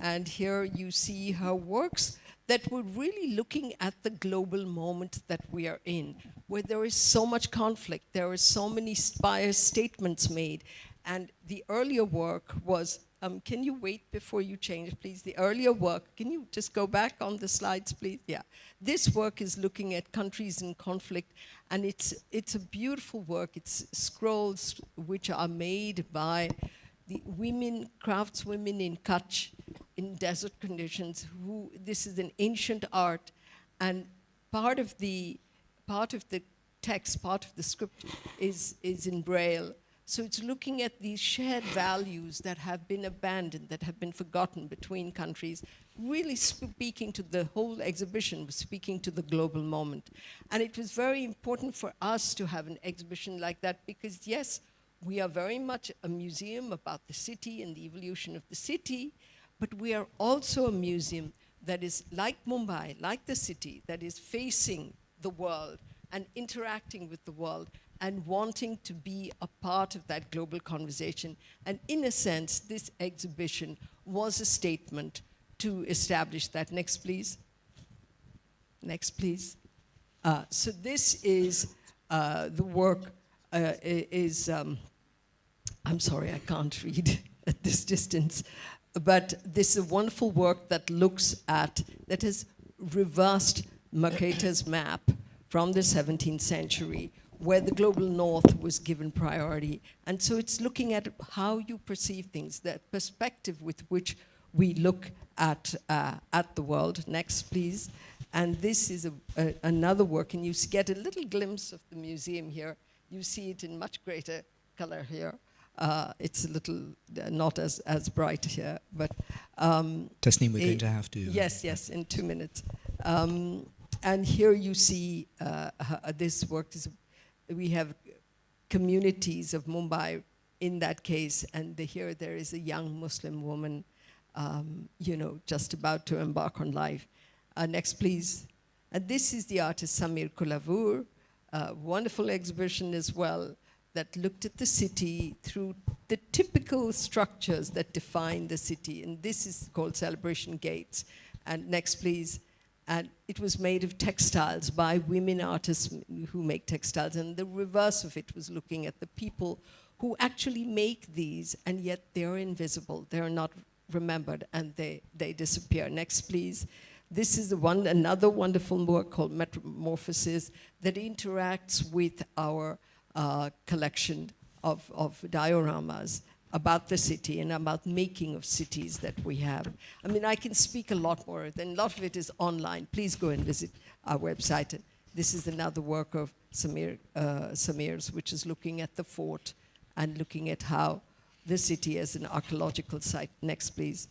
And here you see her works that were really looking at the global moment that we are in, where there is so much conflict, there are so many biased statements made. And the earlier work was, can you wait before you change, please? The earlier work, can you just go back on the slides, please? Yeah. This work is looking at countries in conflict, and it's a beautiful work. It's scrolls which are made by the women, craftswomen in Kutch, in desert conditions. This is an ancient art, and part of the text, part of the script is in Braille. So it's looking at these shared values that have been abandoned, that have been forgotten between countries, really speaking to the whole exhibition, speaking to the global moment. And it was very important for us to have an exhibition like that because, yes, we are very much a museum about the city and the evolution of the city, but we are also a museum that is like Mumbai, like the city, that is facing the world and interacting with the world and wanting to be a part of that global conversation. And in a sense, this exhibition was a statement to establish that. Next, please. Next, please. So this is the work I'm sorry, I can't read at this distance, but this is a wonderful work that that has reversed Mercator's map from the 17th century, where the global north was given priority. And so it's looking at how you perceive things, that perspective with which we look at the world. Next, please. And this is another work, and you get a little glimpse of the museum here. You see it in much greater color here. It's a little not as bright here, but Tasneem, we're going to have to. Yes, in 2 minutes. And here you see this work we have communities of Mumbai in that case, and here there is a young Muslim woman, just about to embark on life. Next, please. And this is the artist Samir Kulavur, a wonderful exhibition as well that looked at the city through the typical structures that define the city. And this is called Celebration Gates. And next, please. And it was made of textiles by women artists who make textiles. And the reverse of it was looking at the people who actually make these, and yet they're invisible. They're not remembered, and they disappear. Next, please. This is another wonderful work called Metamorphosis that interacts with our collection of dioramas about the city and about making of cities that we have. I mean, I can speak a lot more, then a lot of it is online. Please go and visit our website. This is another work of Samir's, which is looking at the fort and looking at how the city as an archaeological site. Next, please.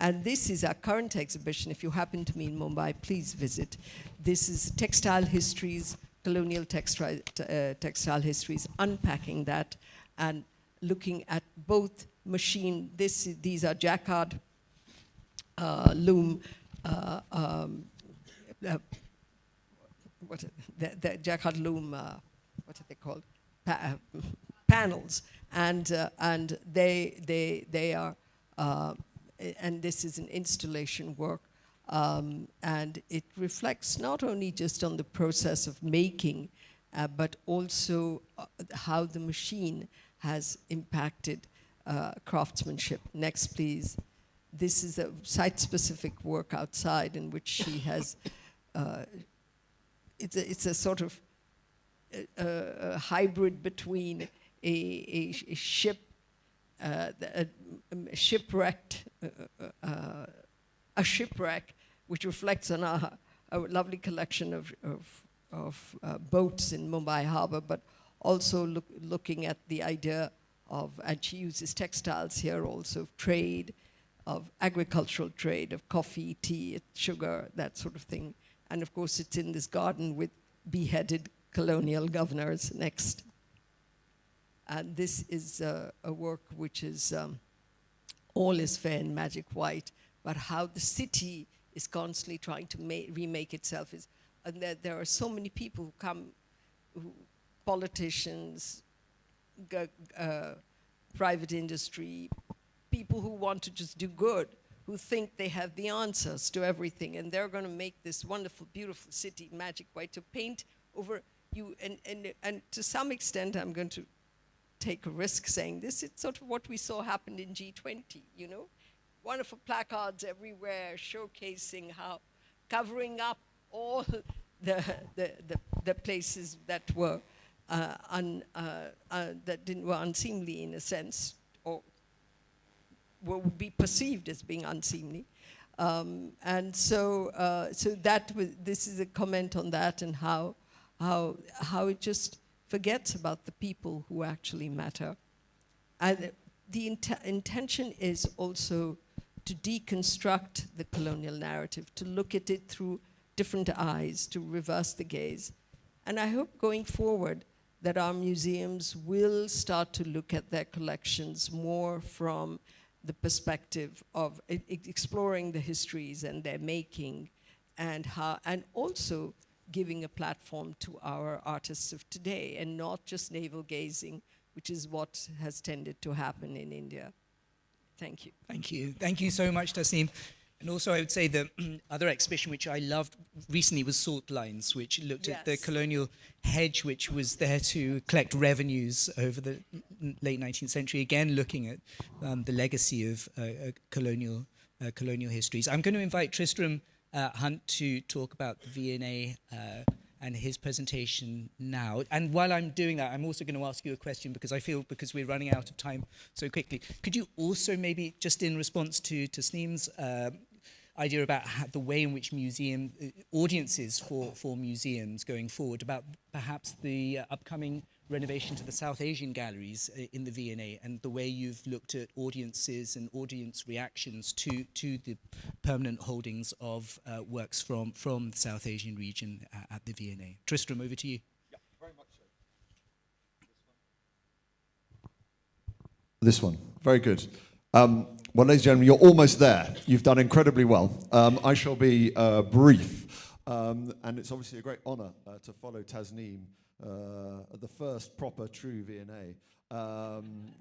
And this is our current exhibition. If you happen to be in Mumbai, please visit. This is Textile Histories, Colonial Textile Histories, unpacking that and looking at both machine. These are jacquard loom. The jacquard loom. What are they called? Panels, and they are. And this is an installation work, and it reflects not only just on the process of making, but also how the machine has impacted craftsmanship. Next, please. This is a site-specific work outside in which she has, it's a sort of a hybrid between a ship, a shipwreck, which reflects on a lovely collection of boats in Mumbai Harbor, but also looking at the idea of, and she uses textiles here also, trade, of agricultural trade, of coffee, tea, sugar, that sort of thing. And of course, it's in this garden with beheaded colonial governors. Next. And this is a work which is all is fair in magic white, but how the city is constantly trying to remake itself. And there are so many people who come, politicians, private industry, people who want to just do good, who think they have the answers to everything, and they're going to make this wonderful, beautiful city magic white to paint over you. And to some extent, I'm going to take a risk saying this. It's sort of what we saw happened in G20, you know? Wonderful placards everywhere showcasing how, covering up all the places that were were unseemly in a sense, or would be perceived as being unseemly. And so this is a comment on that, and how it just forgets about the people who actually matter. And the intention is also to deconstruct the colonial narrative, to look at it through different eyes, to reverse the gaze. And I hope going forward that our museums will start to look at their collections more from the perspective of exploring the histories and their making, and also giving a platform to our artists of today, and not just navel gazing, which is what has tended to happen in India. Thank you. Thank you. Thank you so much, Tasneem. And also I would say the other exhibition which I loved recently was Salt Lines, which looked at the colonial hedge which was there to collect revenues over the late 19th century, again looking at the legacy of colonial histories. I'm going to invite Tristram Hunt to talk about the V&A and his presentation now. And while I'm doing that, I'm also going to ask you a question, because I feel, because we're running out of time so quickly, could you also maybe, just in response to Tasneem's idea about the way in which audiences for museums going forward, about perhaps the upcoming renovation to the South Asian galleries in the V&A, and the way you've looked at audiences and audience reactions to the permanent holdings of works from the South Asian region at the V&A. Tristram, over to you. Yeah, very much so. This one, very good. Well, ladies and gentlemen, you're almost there. You've done incredibly well. I shall be brief, and it's obviously a great honour to follow Tasneem, the first proper true V&A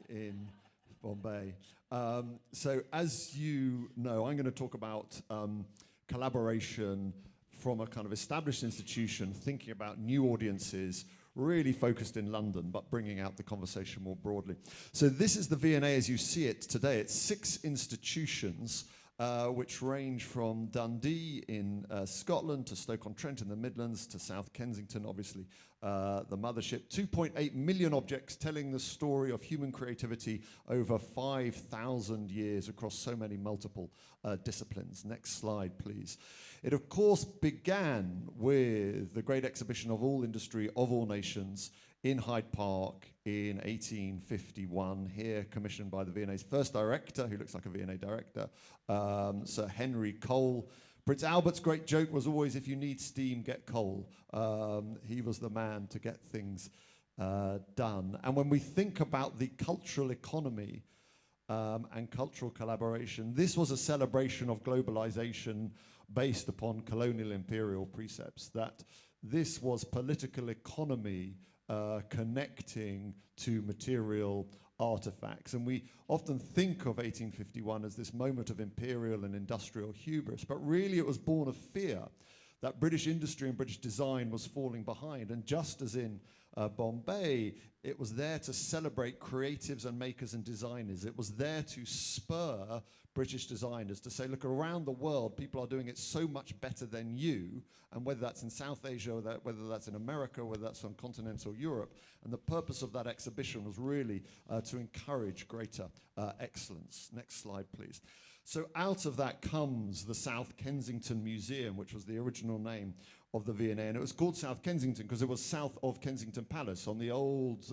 in Bombay. So as you know, I'm going to talk about collaboration from a kind of established institution, thinking about new audiences, really focused in London, but bringing out the conversation more broadly. So this is the V&A as you see it today. It's 6 institutions which range from Dundee in Scotland to Stoke-on-Trent in the Midlands to South Kensington, obviously the mothership. 2.8 million objects telling the story of human creativity over 5,000 years across so many multiple disciplines. Next slide, please. It, of course, began with the great exhibition of all industry, of all nations, in Hyde Park in 1851, here commissioned by the V&A's first director, who looks like a V&A director, Sir Henry Cole. Prince Albert's great joke was always, if you need steam, get coal. He was the man to get things done. And when we think about the cultural economy and cultural collaboration, this was a celebration of globalization based upon colonial imperial precepts, that this was political economy connecting to material artifacts. And we often think of 1851 as this moment of imperial and industrial hubris, but really it was born of fear that British industry and British design was falling behind. And just as in Bombay, it was there to celebrate creatives and makers and designers. It was there to spur British designers to say, look, around the world, people are doing it so much better than you, and whether that's in South Asia, or whether that's in America, whether that's on continental Europe. And the purpose of that exhibition was really to encourage greater excellence. Next slide, please. So out of that comes the South Kensington Museum, which was the original name of the V&A, and it was called South Kensington because it was south of Kensington Palace on the old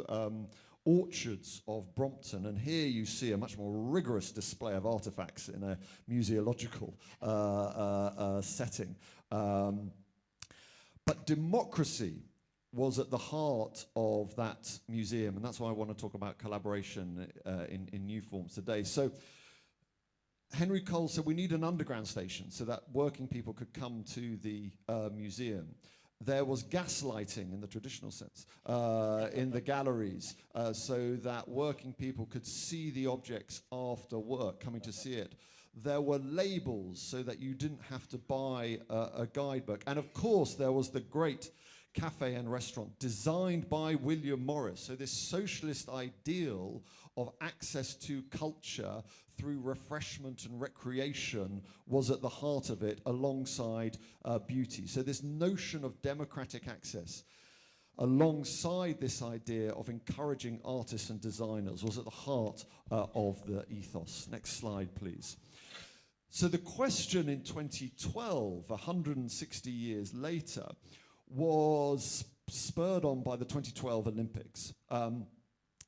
orchards of Brompton. And here you see a much more rigorous display of artifacts in a museological setting. But democracy was at the heart of that museum, and that's why I want to talk about collaboration in new forms today. So Henry Cole said we need an underground station so that working people could come to the museum. There was gaslighting in the traditional sense in the galleries so that working people could see the objects after work, coming to see it. There were labels so that you didn't have to buy a guidebook. And of course, there was the great cafe and restaurant designed by William Morris. So this socialist ideal of access to culture through refreshment and recreation was at the heart of it, alongside beauty. So this notion of democratic access alongside this idea of encouraging artists and designers was at the heart of the ethos. Next slide, please. So the question in 2012, 160 years later, was spurred on by the 2012 Olympics.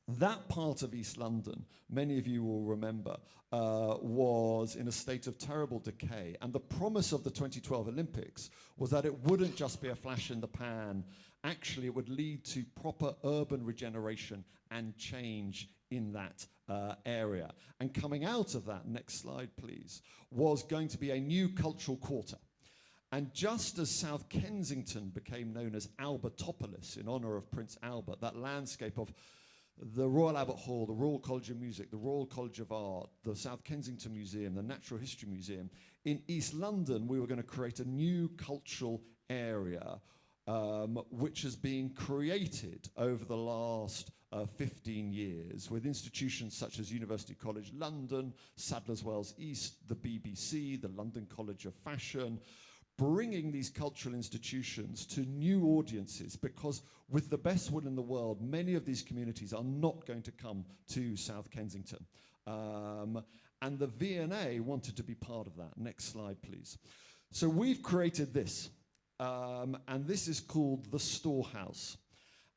That part of East London, many of you will remember, was in a state of terrible decay. And the promise of the 2012 Olympics was that it wouldn't just be a flash in the pan. Actually, it would lead to proper urban regeneration and change in that area. And coming out of that, next slide please, was going to be a new cultural quarter. And just as South Kensington became known as Albertopolis in honor of Prince Albert, that landscape of the Royal Albert Hall, the Royal College of Music, the Royal College of Art, the South Kensington Museum, the Natural History Museum, in East London we were going to create a new cultural area which has been created over the last 15 years with institutions such as University College London, Sadler's Wells East, the BBC, the London College of Fashion, bringing these cultural institutions to new audiences, because with the best will in the world, many of these communities are not going to come to South Kensington. And the V&A wanted to be part of that. Next slide, please. So we've created this, and this is called the Storehouse.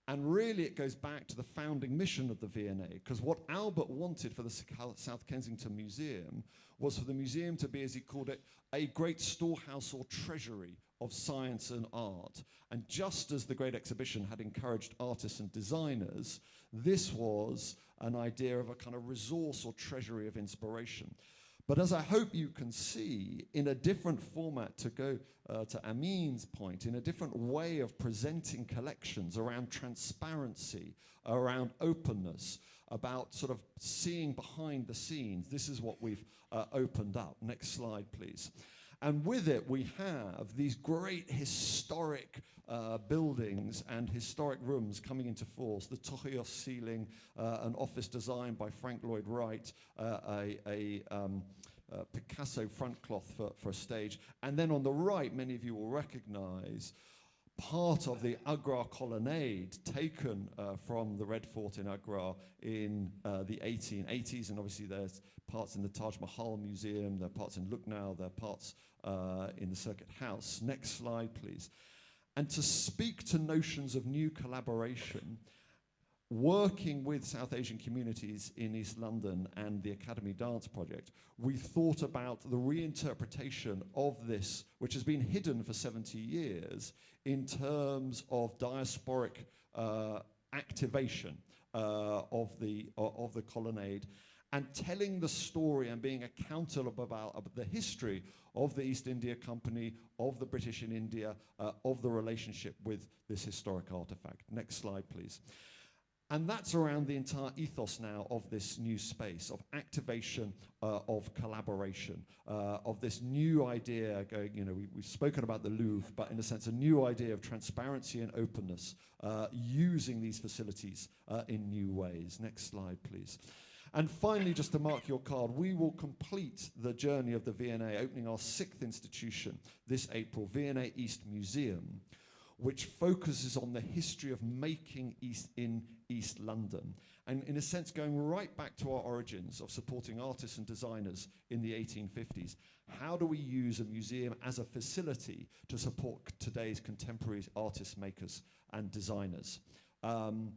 And really it goes back to the founding mission of the V&A, because what Albert wanted for the South Kensington Museum was for the museum to be, as he called it, a great storehouse or treasury of science and art. And just as the Great Exhibition had encouraged artists and designers, this was an idea of a kind of resource or treasury of inspiration. But as I hope you can see, in a different format, to go to Amin's point, in a different way of presenting collections around transparency, around openness, about sort of seeing behind the scenes. This is what we've opened up. Next slide, please. And with it, we have these great historic buildings and historic rooms coming into force. The Tochios ceiling, an office designed by Frank Lloyd Wright, a Picasso front cloth for a stage. And then on the right, many of you will recognize part of the Agra colonnade taken from the Red Fort in Agra in the 1880s. And obviously there's parts in the Taj Mahal Museum, there are parts in Lucknow, there are parts in the Circuit House. Next slide, please. And to speak to notions of new collaboration, working with South Asian communities in East London and the Academy Dance Project, we thought about the reinterpretation of this, which has been hidden for 70 years, in terms of diasporic activation of the colonnade, and telling the story and being accountable about the history of the East India Company, of the British in India, of the relationship with this historic artifact. Next slide, please. And that's around the entire ethos now of this new space, of activation, of collaboration, of this new idea going, you know, we've spoken about the Louvre, but in a sense, a new idea of transparency and openness, using these facilities in new ways. Next slide, please. And finally, just to mark your card, we will complete the journey of the V&A, opening our 6th institution this April, V&A East Museum, which focuses on the history of making in East London. And in a sense, going right back to our origins of supporting artists and designers in the 1850s. How do we use a museum as a facility to support today's contemporary artists, makers, and designers? And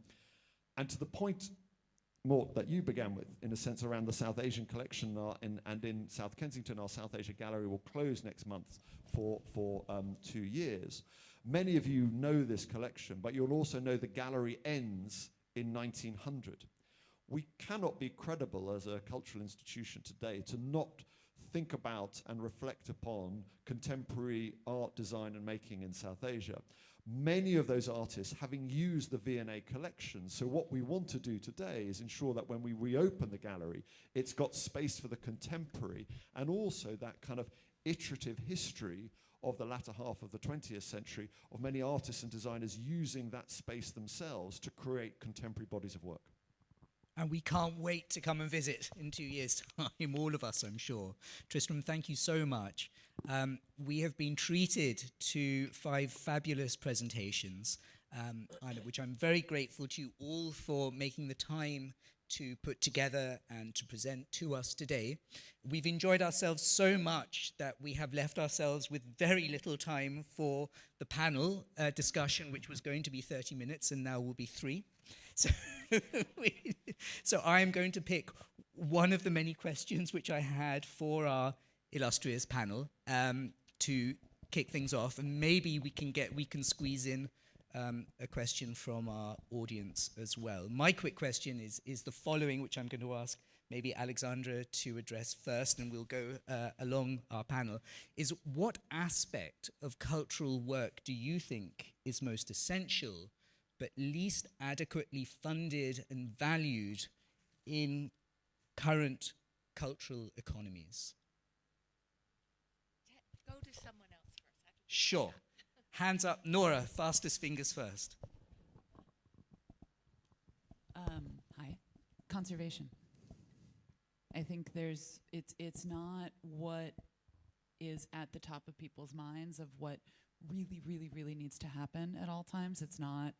to the point, Mort, that you began with, in a sense, around the South Asian collection, and in South Kensington, our South Asia gallery will close next month for 2 years. Many of you know this collection, but you'll also know the gallery ends in 1900. We cannot be credible as a cultural institution today to not think about and reflect upon contemporary art, design and making in South Asia. Many of those artists having used the V&A collection. So what we want to do today is ensure that when we reopen the gallery, it's got space for the contemporary and also that kind of iterative history of the latter half of the 20th century of many artists and designers using that space themselves to create contemporary bodies of work. And we can't wait to come and visit in 2 years' time, all of us, I'm sure. Tristram, thank you so much. We have been treated to 5 fabulous presentations, which I'm very grateful to you all for making the time to put together and to present to us today. We've enjoyed ourselves so much that we have left ourselves with very little time for the panel discussion, which was going to be 30 minutes and now will be 3. So I'm going to pick one of the many questions which I had for our illustrious panel to kick things off, and maybe we can squeeze in a question from our audience as well. My quick question is the following, which I'm going to ask maybe Alexandra to address first, and we'll go along our panel, is what aspect of cultural work do you think is most essential but least adequately funded and valued in current cultural economies? Go to someone else first. Sure. Hands up. Nora, fastest fingers first. Hi. Conservation. I think it's not what is at the top of people's minds of what really, really, really needs to happen at all times. It's not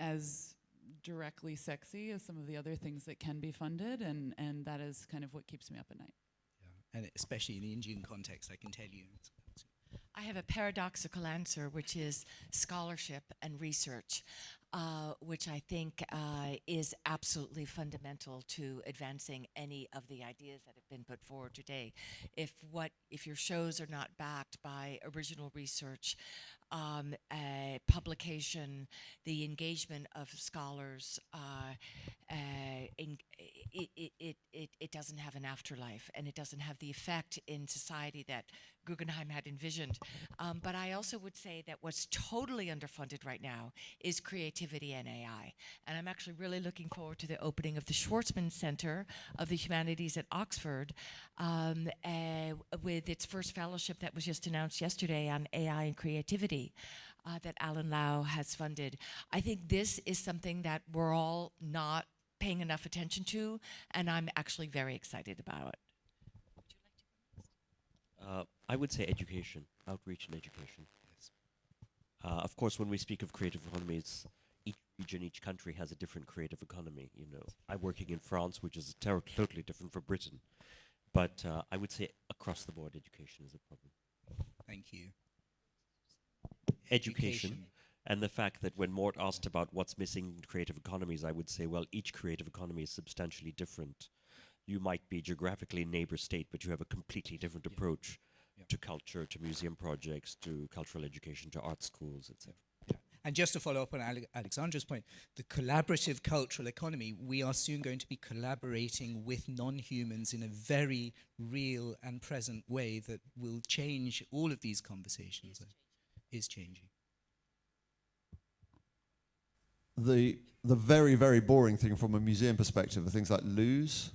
as directly sexy as some of the other things that can be funded, and that is kind of what keeps me up at night. Yeah. And especially in the Indian context, I can tell you. I have a paradoxical answer, which is scholarship and research, which I think is absolutely fundamental to advancing any of the ideas that have been put forward today. If your shows are not backed by original research, publication, the engagement of scholars, it doesn't have an afterlife, and it doesn't have the effect in society that Guggenheim had envisioned. But I also would say that what's totally underfunded right now is creativity and AI. And I'm actually really looking forward to the opening of the Schwarzman Center of the Humanities at Oxford with its first fellowship that was just announced yesterday on AI and creativity that Alan Lau has funded. I think this is something that we're all not paying enough attention to, and I'm actually very excited about it. I would say education, outreach and education. Yes. Of course, when we speak of creative economies, each region, each country has a different creative economy. You know, I'm working in France, which is totally different from Britain. But I would say across the board, education is a problem. Thank you. Education. And the fact that when Mort asked about what's missing in creative economies, I would say, well, each creative economy is substantially different. You might be geographically neighbor state, but you have a completely different approach to culture, to museum projects, to cultural education, to art schools, etc. Yeah. And just to follow up on Alexandra's point, the collaborative cultural economy, we are soon going to be collaborating with non-humans in a very real and present way that will change all of these conversations. Is changing. The very, very boring thing from a museum perspective are things like loos,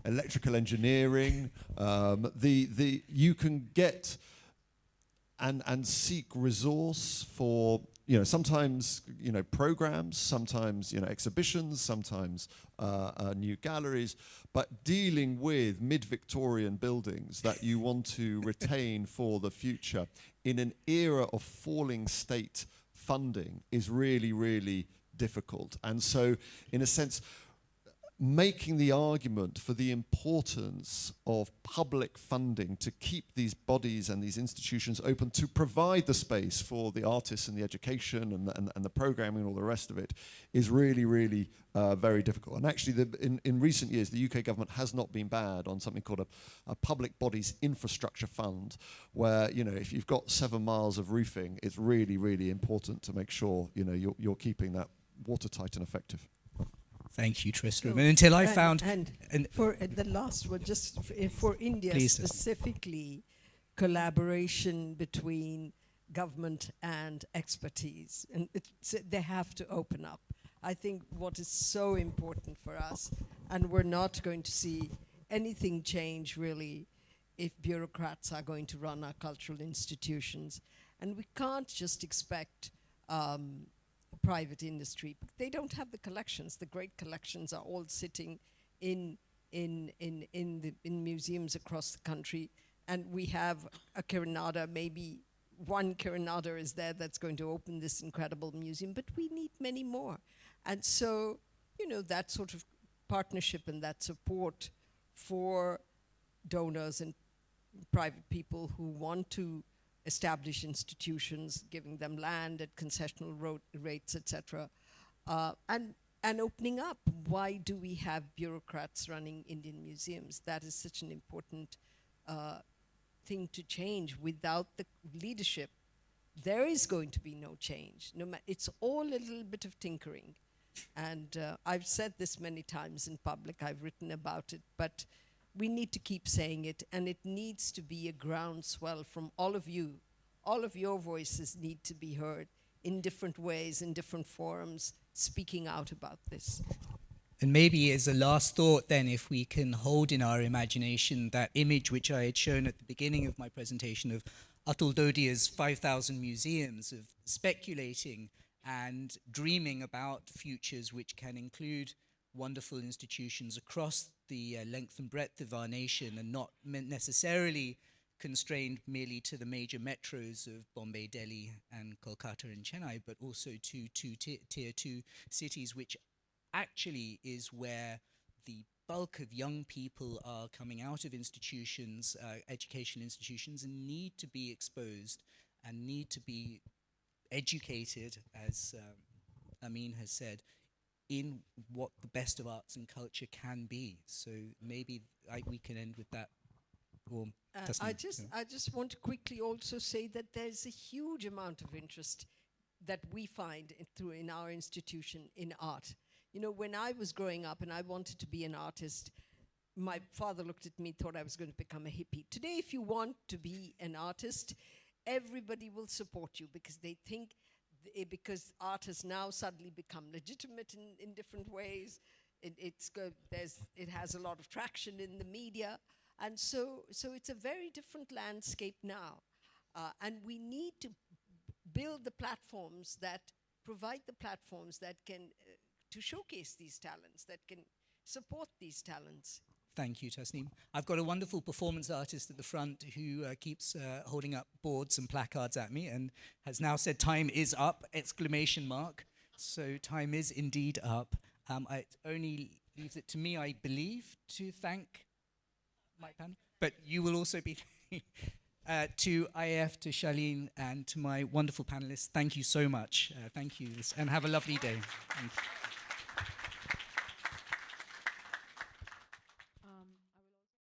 electrical engineering. You can get and seek resource for, sometimes, programs, sometimes, exhibitions, sometimes new galleries, but dealing with mid-Victorian buildings that you want to retain for the future in an era of falling state funding is really, really difficult. And so, in a sense, making the argument for the importance of public funding to keep these bodies and these institutions open, to provide the space for the artists and the education and the programming and all the rest of it, is really, really very difficult. And actually, in recent years, the UK government has not been bad on something called a public bodies infrastructure fund, where, you know, if you've got 7 miles of roofing, it's really, really important to make sure, you know, you're keeping that watertight and effective. Thank you, Tristram. And until I found... And for the last one, just for India Please. specifically, collaboration between government and expertise. And they have to open up. I think what is so important for us, and we're not going to see anything change really if bureaucrats are going to run our cultural institutions. And we can't just expect private industry. They don't have the collections. The great collections are all sitting in museums across the country, and we have a Kiranada, maybe one Kiranada is there that's going to open this incredible museum, but we need many more. And so, you know, that sort of partnership and that support for donors and private people who want to establish institutions, giving them land at concessional rates, etc., and opening up. Why do we have bureaucrats running Indian museums? That is such an important thing to change. Without the leadership, there is going to be no change. It's all a little bit of tinkering. And I've said this many times in public, I've written about it, but we need to keep saying it, and it needs to be a groundswell from all of you. All of your voices need to be heard in different ways, in different forums, speaking out about this. And maybe as a last thought then, if we can hold in our imagination that image which I had shown at the beginning of my presentation of Atul Dodia's 5,000 museums, of speculating and dreaming about futures which can include wonderful institutions across the length and breadth of our nation, and not necessarily constrained merely to the major metros of Bombay, Delhi, and Kolkata and Chennai, but also to tier 2 cities, which actually is where the bulk of young people are coming out of institutions, education institutions, and need to be exposed and need to be educated, as Amin has said, in what the best of arts and culture can be. So maybe we can end with that. I just want to quickly also say that there's a huge amount of interest that we find in our institution in art. You know, when I was growing up and I wanted to be an artist, my father looked at me, thought I was going to become a hippie. Today, if you want to be an artist, everybody will support you, because they think because art has now suddenly become legitimate in different ways. It has a lot of traction in the media. And so it's a very different landscape now. And we need to build the platforms that provide the platforms that can, to showcase these talents, that can support these talents. Thank you, Tasneem. I've got a wonderful performance artist at the front who keeps holding up boards and placards at me and has now said time is up, ! So time is indeed up. It only leaves it to me, I believe, to thank my panel. But you will also be to IF, to Shaleen, and to my wonderful panelists. Thank you so much. Thank you, and have a lovely day. Thank you.